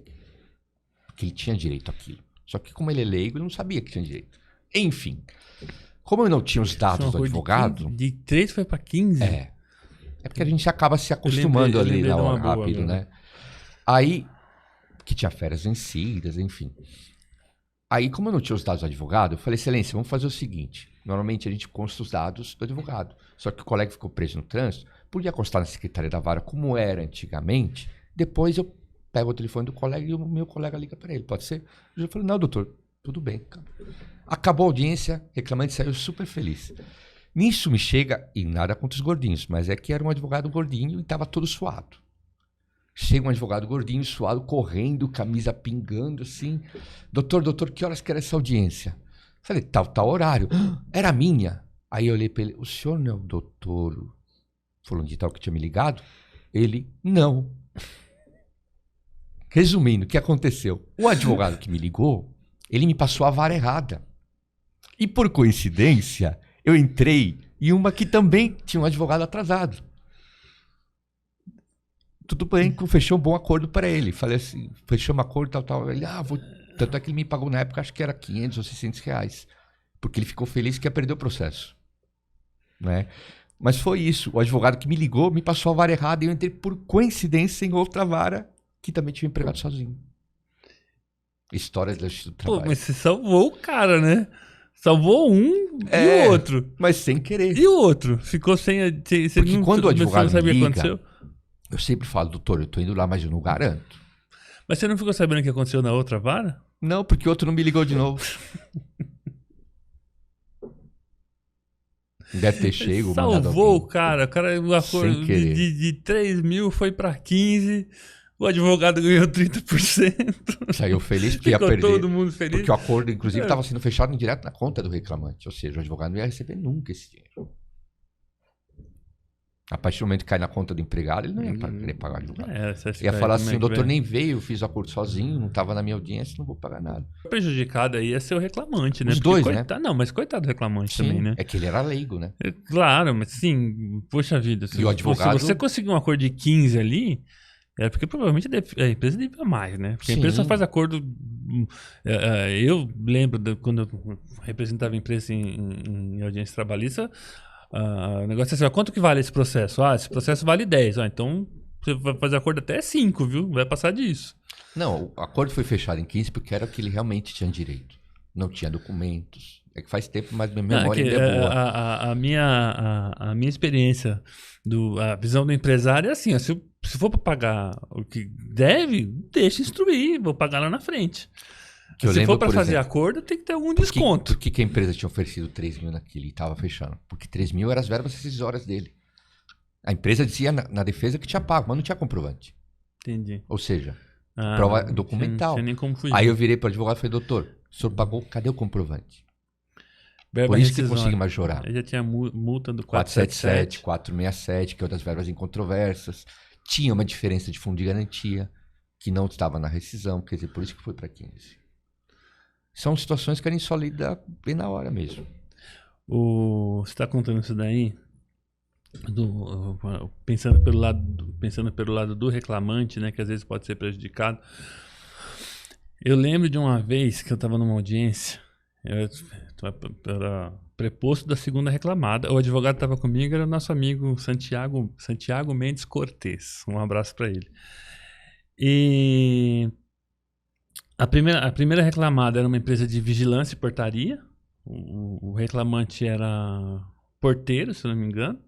Porque ele tinha direito àquilo. Só que como ele é leigo, ele não sabia que tinha direito. Enfim. Como eu não tinha os dados do advogado... De 3 foi para 15? É porque a gente acaba se acostumando ali na hora, rápido, né? Aí, que tinha férias vencidas, enfim... Aí, como eu não tinha os dados do advogado, eu falei: excelência, vamos fazer o seguinte. Normalmente a gente consta os dados do advogado. Só que o colega ficou preso no trânsito, podia constar na secretaria da vara como era antigamente. Depois eu pego o telefone do colega e o meu colega liga para ele. Pode ser? Eu falei: não, doutor, tudo bem. Acabou a audiência, o reclamante saiu super feliz. Nisso me chega, e nada contra os gordinhos, mas é que era um advogado gordinho e estava todo suado. Chega um advogado gordinho, suado, correndo, camisa pingando, assim. Doutor, que horas que era essa audiência? Falei: tal horário. Era minha. Aí eu olhei pra ele, o senhor não é o doutor fulano de tal que tinha me ligado? Ele, não. Resumindo, o que aconteceu? O advogado que me ligou, ele me passou a vara errada. E por coincidência, eu entrei em uma que também tinha um advogado atrasado. Tudo bem, fechou um bom acordo para ele. Falei assim, fechamos um acordo, tal. Ele, tanto é que ele me pagou na época, acho que era 500 ou 600 reais. Porque ele ficou feliz que ia perder o processo. Né? Mas foi isso. O advogado que me ligou me passou a vara errada e eu entrei por coincidência em outra vara que também tinha empregado sozinho. Histórias do Justiça do Pô, Trabalho. mas você salvou o cara, né? Salvou um e o outro. Mas sem querer. E o outro? Ficou sem... Você Porque quando o advogado sabia o que liga, aconteceu? eu sempre falo, doutor, eu tô indo lá, mas eu não garanto. Mas você não ficou sabendo o que aconteceu na outra vara? Não, porque o outro não me ligou de novo. Deve ter chego, mandado Salvou o alguém. cara. O cara, o acordo Sem querer. de 3 mil foi pra 15. O advogado ganhou 30%. Saiu feliz porque ia Ficou perder. todo mundo feliz. Porque o acordo, inclusive, estava sendo fechado direto na conta do reclamante. Ou seja, o advogado não ia receber nunca esse dinheiro. A partir do momento que cai na conta do empregado, ele não ia querer pagar o advogado. Você acha Ia que falar como assim, é o que doutor vai? nem veio, eu fiz o acordo sozinho, não estava na minha audiência, não vou pagar nada. O prejudicado aí ia ser o reclamante, né? Os Porque dois, né? Não, mas coitado do reclamante também, né? É que ele era leigo, né? Claro, mas sim, poxa vida. E o advogado- Se você conseguir um acordo de 15 ali, é porque provavelmente a empresa devia mais, né? Porque a empresa só Sim. faz acordo. Eu lembro quando eu representava a empresa em audiência trabalhista, o negócio é assim: quanto que vale esse processo? Esse processo vale 10. Então você vai fazer acordo até 5, viu? Vai passar disso. Não, o acordo foi fechado em 15 porque era o que ele realmente tinha direito. Não tinha documentos. É que faz tempo, mas minha memória ainda é boa. A minha experiência, a visão do empresário é assim: ó, se for para pagar o que deve, deixa instruir, vou pagar lá na frente. Que eu Se lembro, for para por fazer exemplo, acordo, tem que ter algum desconto. Por que a empresa tinha oferecido 3 mil naquele e estava fechando? Porque 3 mil eram as verbas rescisórias dele. A empresa dizia na defesa que tinha pago, mas não tinha comprovante. Entendi. Ou seja, prova documental. Não tinha nem como fugir. Aí eu virei para o advogado e falei, doutor, o senhor pagou, cadê o comprovante? Verba Por isso que rescisória. consegui majorar. Aí já tinha multa do 477, 477. 467, que é uma das verbas incontroversas. Tinha uma diferença de fundo de garantia, que não estava na rescisão, quer dizer, por isso que foi para 15. São situações que a gente só lida bem na hora mesmo. Você está contando isso daí? Pensando pelo lado do reclamante, né, que às vezes pode ser prejudicado. Eu lembro de uma vez que eu estava numa audiência, eu era preposto da segunda reclamada. O advogado estava comigo, era o nosso amigo Santiago Mendes Cortes. Um abraço para ele. E a primeira reclamada era uma empresa de vigilância e portaria. O reclamante era porteiro, se não me engano.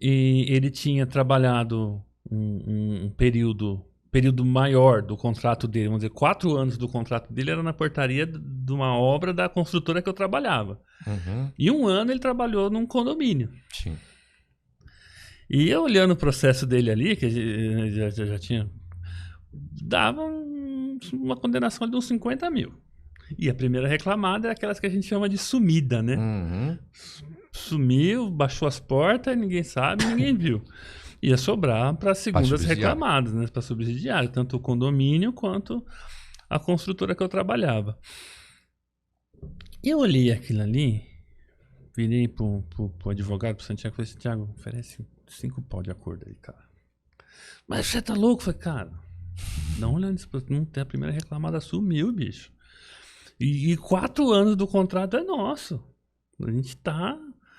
E ele tinha trabalhado um período maior do contrato dele, vamos dizer, 4 anos do contrato dele era na portaria de uma obra da construtora que eu trabalhava. Uhum. E 1 ano ele trabalhou num condomínio. Sim. E eu olhando o processo dele ali, que já tinha, dava uma condenação de uns 50 mil. E a primeira reclamada é aquelas que a gente chama de sumida, né? Uhum. Sumiu, baixou as portas, ninguém sabe, ninguém viu. Ia sobrar para as segundas subsidiário. reclamadas, né? Para subsidiário, tanto o condomínio quanto a construtora que eu trabalhava. E eu olhei aquilo ali, virei pro advogado, pro Santiago, e falei: Santiago, oferece 5 pau de acordo aí, cara. Mas você tá louco? Eu falei: cara, dá uma olhada nisso, não tem a primeira reclamada, sumiu, bicho. E 4 anos do contrato é nosso. A gente tá...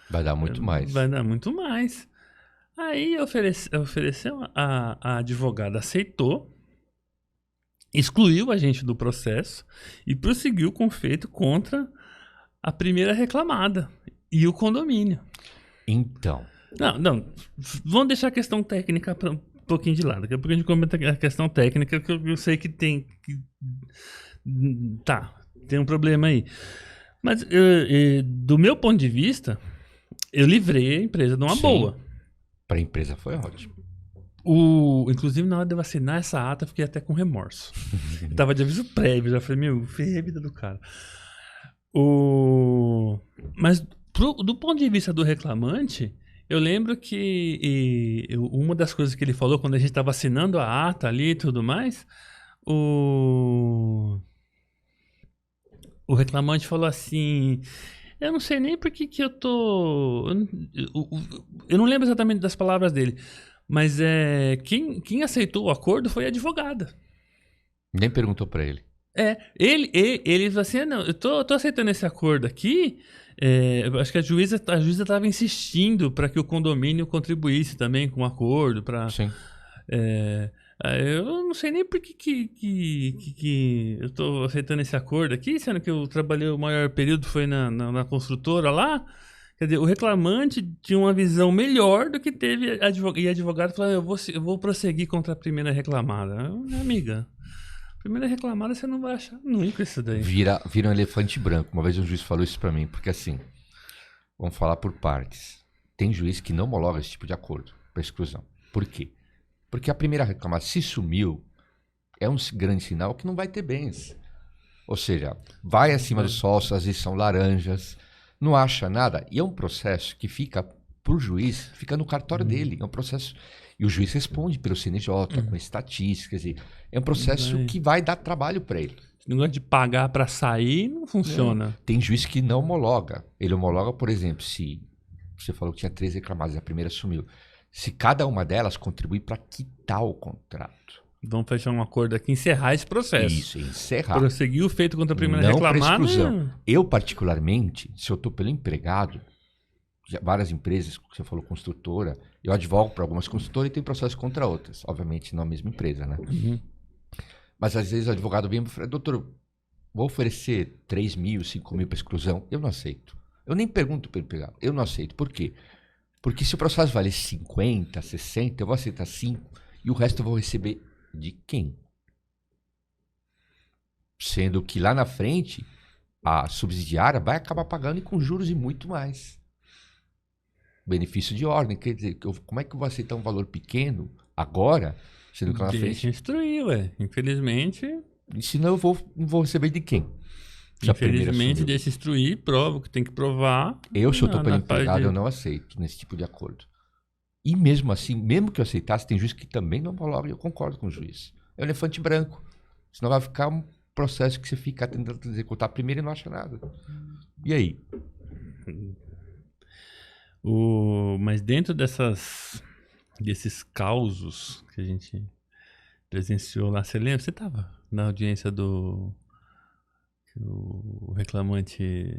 Vai dar muito mais. Vai dar muito mais. Aí ofereceu, a advogada aceitou, excluiu a gente do processo e prosseguiu com o feito contra a primeira reclamada e o condomínio. Então, Não, vamos deixar a questão técnica para um pouquinho de lado. Daqui a pouco a gente comenta a questão técnica, que eu sei que tem... tem um problema aí. Mas do meu ponto de vista, eu livrei a empresa de uma Sim. boa. para a empresa foi ótimo. Inclusive, na hora de eu assinar essa ata, eu fiquei até com remorso. Eu tava de aviso prévio, já falei: ferrei a vida do cara. Mas do ponto de vista do reclamante, eu lembro que uma das coisas que ele falou quando a gente estava assinando a ata ali e tudo mais, o reclamante falou assim: eu não sei nem por que eu tô. Eu não lembro exatamente das palavras dele, mas quem aceitou o acordo foi a advogada. Nem perguntou pra ele. Ele falou assim: não, eu tô aceitando esse acordo aqui. Eu acho que a juíza estava insistindo para que o condomínio contribuísse também com o acordo. Sim. Eu não sei nem por que eu tô aceitando esse acordo aqui, sendo que eu trabalhei o maior período foi na construtora lá. Quer dizer, o reclamante tinha uma visão melhor do que teve e advogado falou: eu vou prosseguir contra a primeira reclamada. Minha amiga, primeira reclamada você não vai achar nunca isso daí. Vira um elefante branco. Uma vez um juiz falou isso pra mim, porque assim, vamos falar por partes. Tem juiz que não homologa esse tipo de acordo para exclusão. Por quê? Porque a primeira reclamação, se sumiu, é um grande sinal que não vai ter bens. Ou seja, vai acima do sócio, às vezes são laranjas, não acha nada. E é um processo que fica, pro juiz, fica no cartório dele. É um processo. E o juiz responde pelo CNJ, com estatísticas. É um processo que vai dar trabalho para ele. Esse negócio de pagar para sair não funciona. Tem juiz que não homologa. Ele homologa, por exemplo, se você falou que tinha 3 reclamadas, a primeira sumiu. Se cada uma delas contribuir para quitar o contrato. Vamos fechar um acordo aqui, encerrar esse processo. Isso, encerrar. Prosseguir o feito contra a primeira não reclamada. Não exclusão. Eu, particularmente, se eu estou pelo empregado, várias empresas, que você falou, construtora, eu advogo para algumas construtoras e tem processo contra outras. Obviamente, não a mesma empresa, né? Uhum. Mas às vezes o advogado vem e fala: doutor, vou oferecer 3 mil, 5 mil para exclusão. Eu não aceito. Eu nem pergunto para o empregado. Eu não aceito. Por quê? Porque se o processo vale 50, 60, eu vou aceitar 5 e o resto eu vou receber de quem? Sendo que lá na frente, a subsidiária vai acabar pagando e com juros e muito mais. Benefício de ordem. Quer dizer, como é que eu vou aceitar um valor pequeno agora, sendo que lá na frente... Deixa instruir, ué. Infelizmente... E senão não vou receber de quem? Infelizmente, deixa instruir, prova o que tem que provar. Se eu estou pelo empregado, eu não aceito nesse tipo de acordo. E mesmo assim, mesmo que eu aceitasse, tem juiz que também não homologa e eu concordo com o juiz. É um elefante branco. Senão vai ficar um processo que você fica tentando executar primeiro e não acha nada. E aí? Mas dentro desses causos que a gente presenciou lá, você lembra? Você estava na audiência do... O reclamante...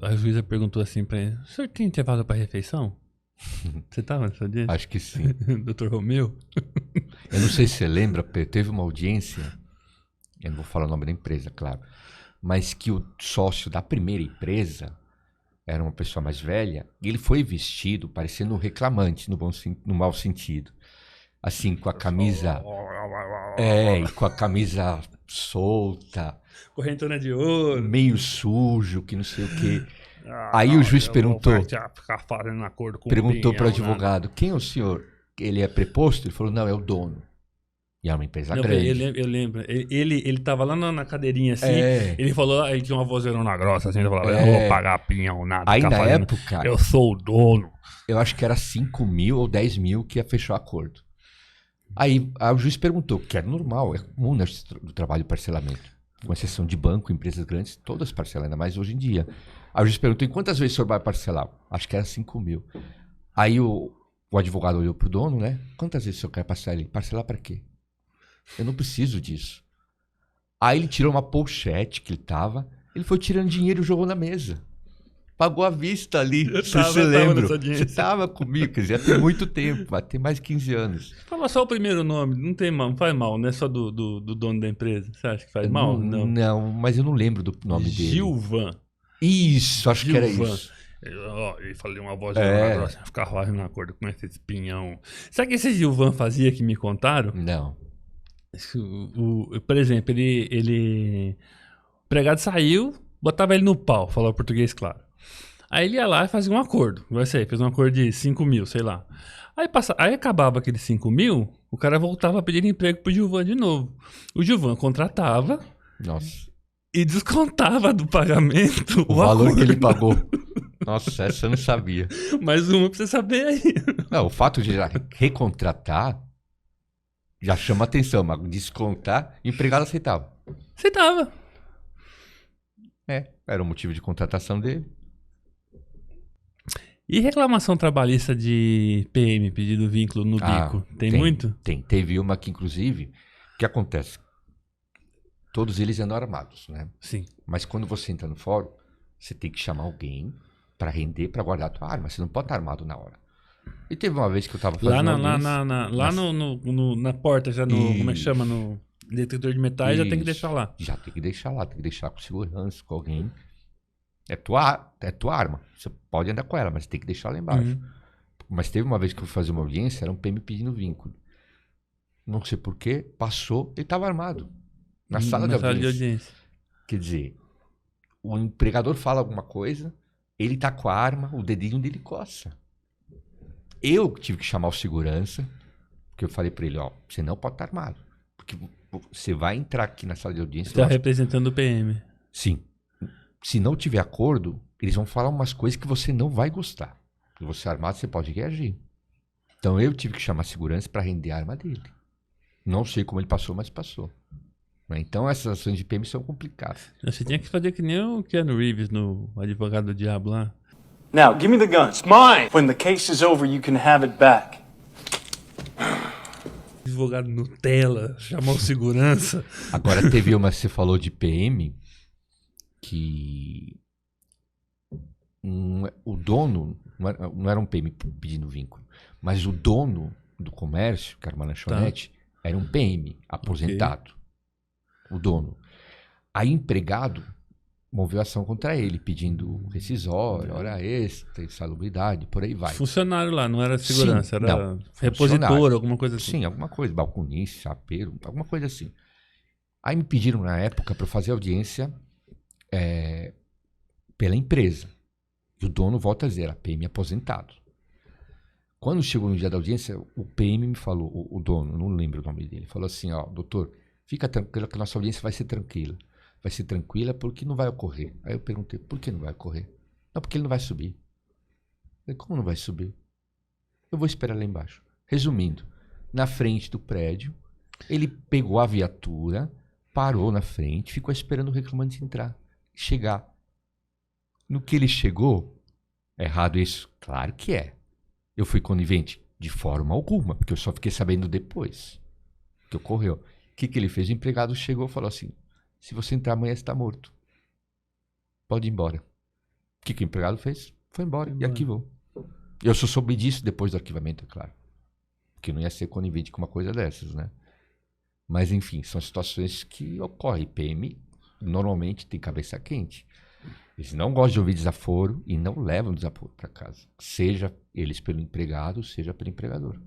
A juíza perguntou assim pra ele: o senhor tem intervalo para refeição? Você estava nessa audiência? Acho que sim. Dr. Romeu? Eu não sei se você lembra, teve uma audiência, eu não vou falar o nome da empresa, claro, mas que o sócio da primeira empresa era uma pessoa mais velha e ele foi vestido parecendo um reclamante, no mau sentido. Assim, com a camisa... e com a camisa solta. Correntona de ouro. Meio sujo, que não sei o quê. Aí o juiz perguntou para o advogado: quem é o senhor? Ele é preposto? Ele falou: não, é o dono. E é uma empresa grande. Eu lembro. Ele tava lá na cadeirinha assim. Ele falou, ele tinha uma vozerona grossa assim. Ele falou: eu não vou pagar pinhão, nada. Aí na época, eu sou o dono. Eu acho que era 5 mil ou 10 mil que ia fechar o acordo. Aí o juiz perguntou, que é normal, é comum no trabalho de parcelamento, com exceção de banco, empresas grandes, todas parcelam, ainda mais hoje em dia. Aí o juiz perguntou: em quantas vezes o senhor vai parcelar? Acho que era 5 mil. Aí o advogado olhou pro dono, né? Quantas vezes o senhor quer parcelar? Ele: parcelar para quê? Eu não preciso disso. Aí ele tirou uma pochete que ele foi tirando dinheiro e jogou na mesa. Pagou à vista ali. Você lembra? Você estava comigo, quer dizer, ia ter muito tempo, vai ter mais de 15 anos. Fala só o primeiro nome, não tem mal, não faz mal, não é só do dono da empresa. Você acha que faz mal? Não, mas eu não lembro do nome dele. Gilvan. Isso, acho que era isso. Eu falei uma voz grossa, ficar na acordo com esse espinhão. Sabe o que esse Gilvan fazia que me contaram? Não. Por exemplo, o empregado saiu, botava ele no pau, falava português claro. Aí ele ia lá e fazia um acordo. Fez um acordo de 5 mil, sei lá. Aí acabava aqueles 5 mil, o cara voltava a pedir emprego pro Gilvan de novo. O Gilvan contratava. Nossa. e descontava do pagamento O valor que ele acordo. pagou. Nossa, essa eu não sabia. Mais uma pra você saber aí. Não, o fato de já recontratar já chama atenção, mas descontar, o empregado aceitava. Aceitava. Era o motivo de contratação dele. E reclamação trabalhista de PM, pedido vínculo no bico? Tem muito? Tem. Teve uma que, inclusive, o que acontece? Todos eles andam armados, né? Sim. Mas quando você entra no fórum, você tem que chamar alguém para render, para guardar a tua arma. Você não pode estar armado na hora. E teve uma vez que eu tava fazendo Lá, audiência, na porta, já no. Como é que Isso. chama? No detector de metais, já tem que Isso. deixar lá. Já tem que deixar lá, tem que deixar com segurança, com alguém. É tua arma. Você pode andar com ela, mas tem que deixar lá embaixo. Uhum. Mas teve uma vez que eu fui fazer uma audiência, era um PM pedindo vínculo. Não sei porquê, passou, ele estava armado. Na sala de audiência. Quer dizer, o empregador fala alguma coisa, ele tá com a arma, o dedinho dele coça. Eu tive que chamar o segurança, porque eu falei para ele, ó, você não pode estar armado. Porque você vai entrar aqui na sala de audiência... Você tá representando o PM. Sim. Se não tiver acordo, eles vão falar umas coisas que você não vai gostar. Se você é armado, você pode reagir. Então eu tive que chamar a segurança para render a arma dele. Não sei como ele passou, mas passou. Então essas ações de PM são complicadas. Você tinha que fazer que nem o Keanu Reeves no Advogado do Diabo lá. Now, give me the gun. It's mine. When the case is over, you can have it back. Advogado Nutella, chamou o segurança. Agora teve uma, você falou de PM, que o dono, não era um PM pedindo vínculo, mas o dono do comércio, que era uma lanchonete, era um PM aposentado. O dono. Aí empregado moveu ação contra ele, pedindo rescisório, hora extra, insalubridade, por aí vai. Funcionário lá, não era segurança, Sim, era não, repositor, funcionário. alguma coisa assim. Sim, alguma coisa, balconista, chapeiro, alguma coisa assim. Aí me pediram na época para fazer audiência pela empresa. E o dono, volta a dizer, era PM aposentado. Quando chegou no dia da audiência, o PM me falou, o dono, não lembro o nome dele, falou assim, ó, doutor, fica tranquilo que a nossa audiência vai ser tranquila. Vai ser tranquila porque não vai ocorrer. Aí eu perguntei, por que não vai ocorrer? Não, porque ele não vai subir. Eu falei, como não vai subir? Eu vou esperar lá embaixo. Resumindo, na frente do prédio, ele pegou a viatura, parou na frente, ficou esperando o reclamante entrar, chegar. No que ele chegou, é errado isso? Claro que é. Eu fui conivente? De forma alguma, porque eu só fiquei sabendo depois que ocorreu. O que ele fez? O empregado chegou e falou assim, se você entrar amanhã, você está morto. Pode ir embora. O que o empregado fez? Foi embora e arquivou. Eu só soube disso depois do arquivamento, é claro. Porque não ia ser conivente com uma coisa dessas, né? Mas, enfim, são situações que ocorrem. PM normalmente tem cabeça quente. Eles não gostam de ouvir desaforo e não levam desaforo para casa. Seja eles pelo empregado, seja pelo empregador.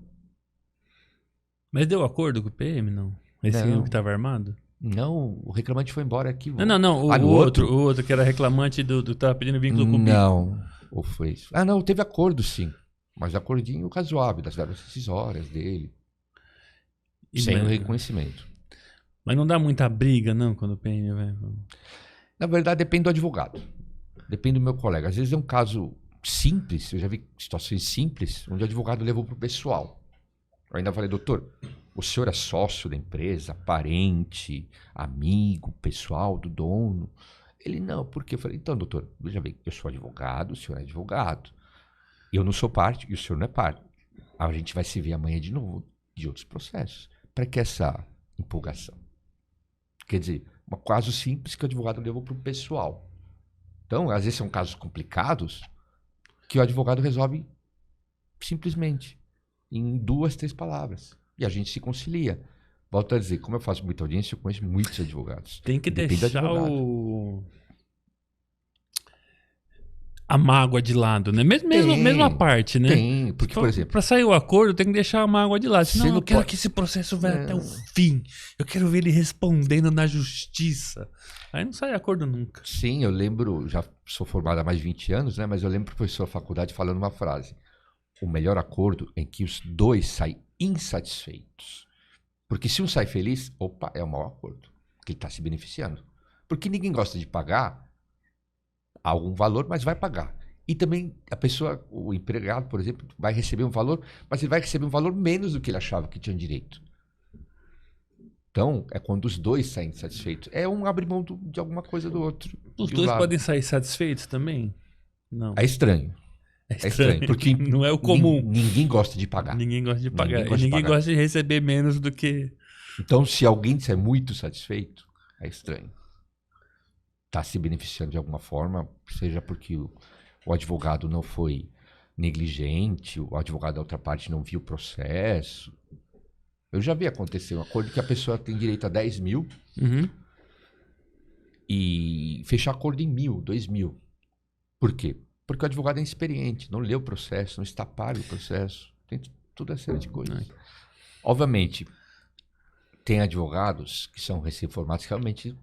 Mas deu acordo com o PM, não? Esse Não. que estava armado? Não, o reclamante foi embora aqui. Não. O outro que era reclamante do tava pedindo vínculo com o bico. Não, ou foi isso. Ah, não, teve acordo sim. Mas acordinho razoável, das verbas decisórias dele. Sem o reconhecimento. Mas não dá muita briga, não, quando o PM vai... Na verdade, depende do advogado. Depende do meu colega. Às vezes é um caso simples, eu já vi situações simples, onde o advogado levou para o pessoal. Eu ainda falei, doutor, o senhor é sócio da empresa, parente, amigo, pessoal do dono? Ele, não, por quê? Eu falei, então, doutor, veja bem, eu sou advogado, o senhor é advogado. Eu não sou parte e o senhor não é parte. A gente vai se ver amanhã de novo de outros processos. Para que essa empolgação? Quer dizer, um caso simples que o advogado levou para o pessoal. Então, às vezes são casos complicados que o advogado resolve simplesmente, em 2, 3 palavras. E a gente se concilia. Volto a dizer, como eu faço muita audiência, eu conheço muitos advogados. Tem que Depende do deixar advogado. a mágoa de lado, né? Mesma parte, né? Tem, porque, por exemplo... Pra sair o acordo, tem que deixar a mágoa de lado. Senão Você não eu quero pode- que esse processo vá até o fim. Eu quero ver ele respondendo na justiça. Aí não sai acordo nunca. Sim, eu lembro, já sou formado há mais de 20 anos, né? Mas eu lembro o professor da faculdade falando uma frase. O melhor acordo é em que os dois saem insatisfeitos. Porque se um sai feliz, opa, é um mau acordo. Porque ele está se beneficiando. Porque ninguém gosta de pagar algum valor, mas vai pagar. E também a pessoa, o empregado, por exemplo, vai receber um valor, mas ele vai receber um valor menos do que ele achava que tinha direito. Então, é quando os dois saem satisfeitos. É um abrir mão de alguma coisa do outro. Os de um dois lado. podem sair satisfeitos também? Não. É estranho. É estranho, porque não é o comum. Ninguém gosta de pagar. Ninguém gosta de pagar. Ninguém gosta de Ninguém pagar. gosta de receber menos do que... Então, se alguém disser muito satisfeito, é estranho. Está se beneficiando de alguma forma, seja porque o advogado não foi negligente, o advogado da outra parte não viu o processo. Eu já vi acontecer um acordo que a pessoa tem direito a 10 mil Uhum. e fechar acordo em 1.000, 2.000. Por quê? Porque o advogado é inexperiente, não leu o processo, não está par do processo. Tem toda essa série de coisas. Obviamente, tem advogados que são recém-formados que realmente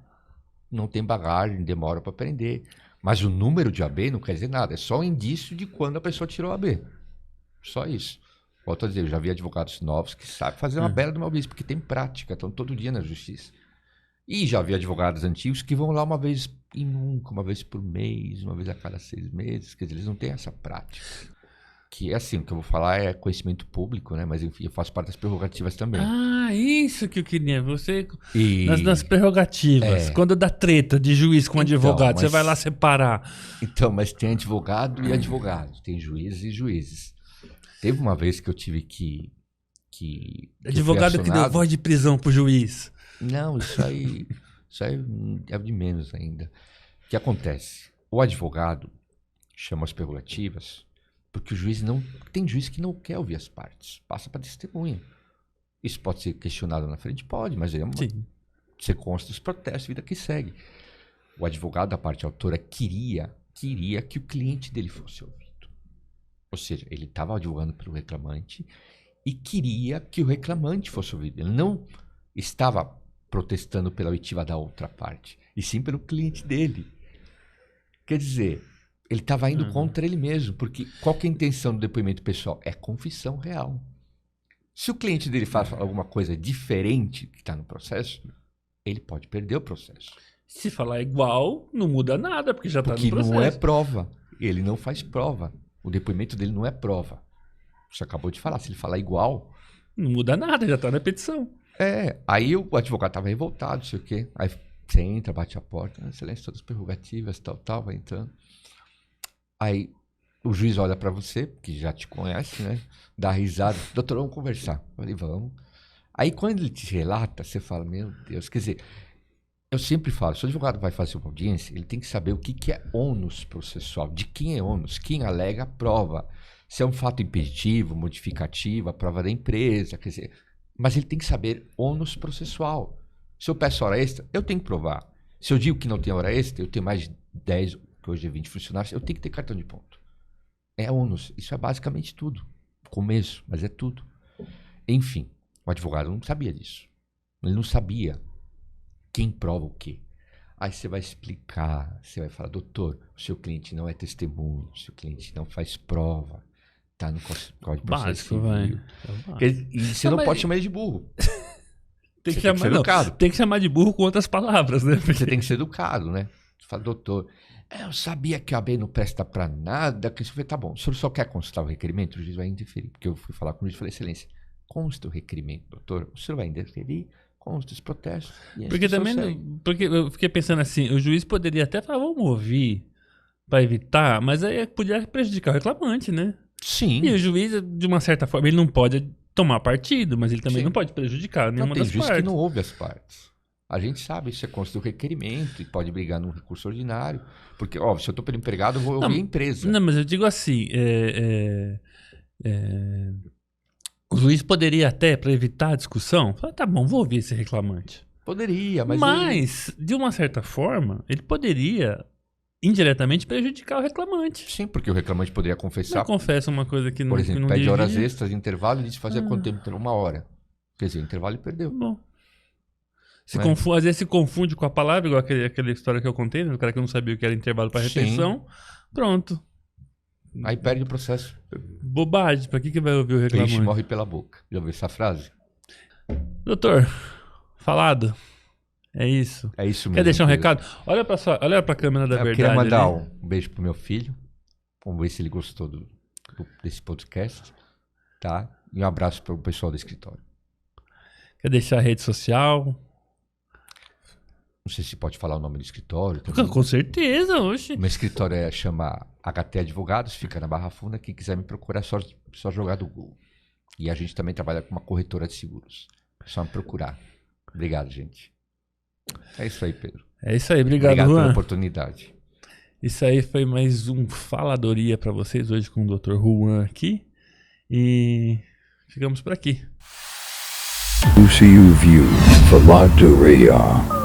não tem bagagem, demora para aprender. Mas o número de AB não quer dizer nada. É só um indício de quando a pessoa tirou a AB. Só isso. Volto a dizer, eu já vi advogados novos que sabem fazer uma bela de uma vez, porque tem prática, estão todo dia na justiça. E já vi advogados antigos que vão lá uma vez e nunca, uma vez por mês, uma vez a cada 6 meses. Quer dizer, eles não têm essa prática. Que é assim, o que eu vou falar é conhecimento público, né? Mas enfim, eu faço parte das prerrogativas também. Ah, isso que eu queria. Você, E- nas prerrogativas, É. quando dá treta de juiz com Então, advogado, você mas- vai lá separar. Então, mas tem advogado e advogado, tem juízes e juízes. Teve uma vez que eu tive que eu fui Advogado que deu acionado. voz de prisão pro juiz. Não, isso aí é de menos ainda. O que acontece? O advogado chama as prerrogativas porque o juiz não... Tem juiz que não quer ouvir as partes, passa para testemunha. Isso pode ser questionado na frente? Pode, mas é uma... Sim. Você consta os protestos, vida que segue. O advogado da parte autora queria que o cliente dele fosse ouvido. Ou seja, ele estava advogando pelo reclamante e queria que o reclamante fosse ouvido. Ele não estava protestando pela oitiva da outra parte, e sim pelo cliente dele. Quer dizer, ele estava indo contra ele mesmo, porque qual que é a intenção do depoimento pessoal? É confissão real. Se o cliente dele faz alguma coisa diferente que está no processo, ele pode perder o processo. Se falar igual, não muda nada, porque já tá Porque no processo. não é prova. Ele não faz prova. O depoimento dele não é prova. Você acabou de falar. Se ele falar igual... Não muda nada, já tá na petição. Aí o advogado estava revoltado, não sei o quê. Aí você entra, bate a porta. Excelência, todas as prerrogativas, tal, vai entrando. Aí o juiz olha para você, que já te conhece, né? Dá risada. Doutor, vamos conversar. Eu falei, vamos. Aí quando ele te relata, você fala, meu Deus. Quer dizer, eu sempre falo, se o advogado vai fazer uma audiência, ele tem que saber o que é ônus processual, de quem é ônus, quem alega a prova. Se é um fato impeditivo, modificativo, a prova da empresa, quer dizer... Mas ele tem que saber ônus processual. Se eu peço hora extra, eu tenho que provar. Se eu digo que não tem hora extra, eu tenho mais de 10, que hoje é 20 funcionários, eu tenho que ter cartão de ponto. É ônus. Isso é basicamente tudo. Começo, mas é tudo. Enfim, o advogado não sabia disso. Ele não sabia quem prova o quê. Aí você vai explicar, você vai falar, doutor, o seu cliente não é testemunho, o seu cliente não faz prova, tá no Código de Processo Básico, Civil. vai. E você não pode chamar ele de burro. Tem que Você tem que chamar, ser não, educado. tem que chamar de burro com outras palavras, né? Você tem que ser educado, né? Você fala, doutor, eu sabia que a AB não presta pra nada. Que eu falei, tá bom, o senhor só quer constar o requerimento? O juiz vai interferir. Porque eu fui falar com o juiz e falei, excelência, consta o requerimento, doutor. O senhor vai interferir, consta os protestos. E a Porque instrução também, segue. porque eu fiquei pensando assim, o juiz poderia até falar, vamos ouvir pra evitar, mas aí podia prejudicar o reclamante, né? Sim. E o juiz, de uma certa forma, ele não pode tomar partido, mas ele também Sim. não pode prejudicar nenhuma Não, tem das juiz partes. que não ouve as partes. A gente sabe, isso é consta do requerimento e pode brigar num recurso ordinário. Porque, ó, se eu tô pelo empregado, eu vou ouvir a empresa. Não, mas eu digo assim, o juiz poderia até, para evitar a discussão, falar, tá bom, vou ouvir esse reclamante. Poderia, mas... Mas, de uma certa forma, ele poderia indiretamente prejudicar o reclamante. Sim, porque o reclamante poderia confessar. Não confessa uma coisa que não, Por que exemplo, não pede devia. horas extras de intervalo e diz fazer quanto tempo? 1 hora. Quer dizer, o intervalo ele perdeu. Bom. Né? Às vezes se confunde com a palavra, igual aquela história que eu contei, né? O cara que não sabia o que era intervalo para Sim. retenção. Pronto. Aí perde o processo. Bobagem. Pra que vai ouvir o Peixe reclamante? morre pela boca. Já ouviu essa frase? Doutor, falado. É isso. É isso mesmo. Quer deixar um Pedro. recado? Olha pra câmera da Eu verdade. queria mandar ali. um beijo pro meu filho. Vamos ver se ele gostou desse podcast. Tá? E um abraço para o pessoal do escritório. Quer deixar a rede social? Não sei se pode falar o nome do escritório. Também. Com certeza, oxe. Meu escritório chama HT Advogados, fica na Barra Funda. Quem quiser me procurar é só jogar do Google. E a gente também trabalha com uma corretora de seguros. É só me procurar. Obrigado, gente. É isso aí, Pedro. É isso aí, obrigado, Obrigado pela Juan. oportunidade. Isso aí foi mais um Faladoria pra vocês hoje com o Dr. Juan aqui. E ficamos por aqui. UCU View Faladoria.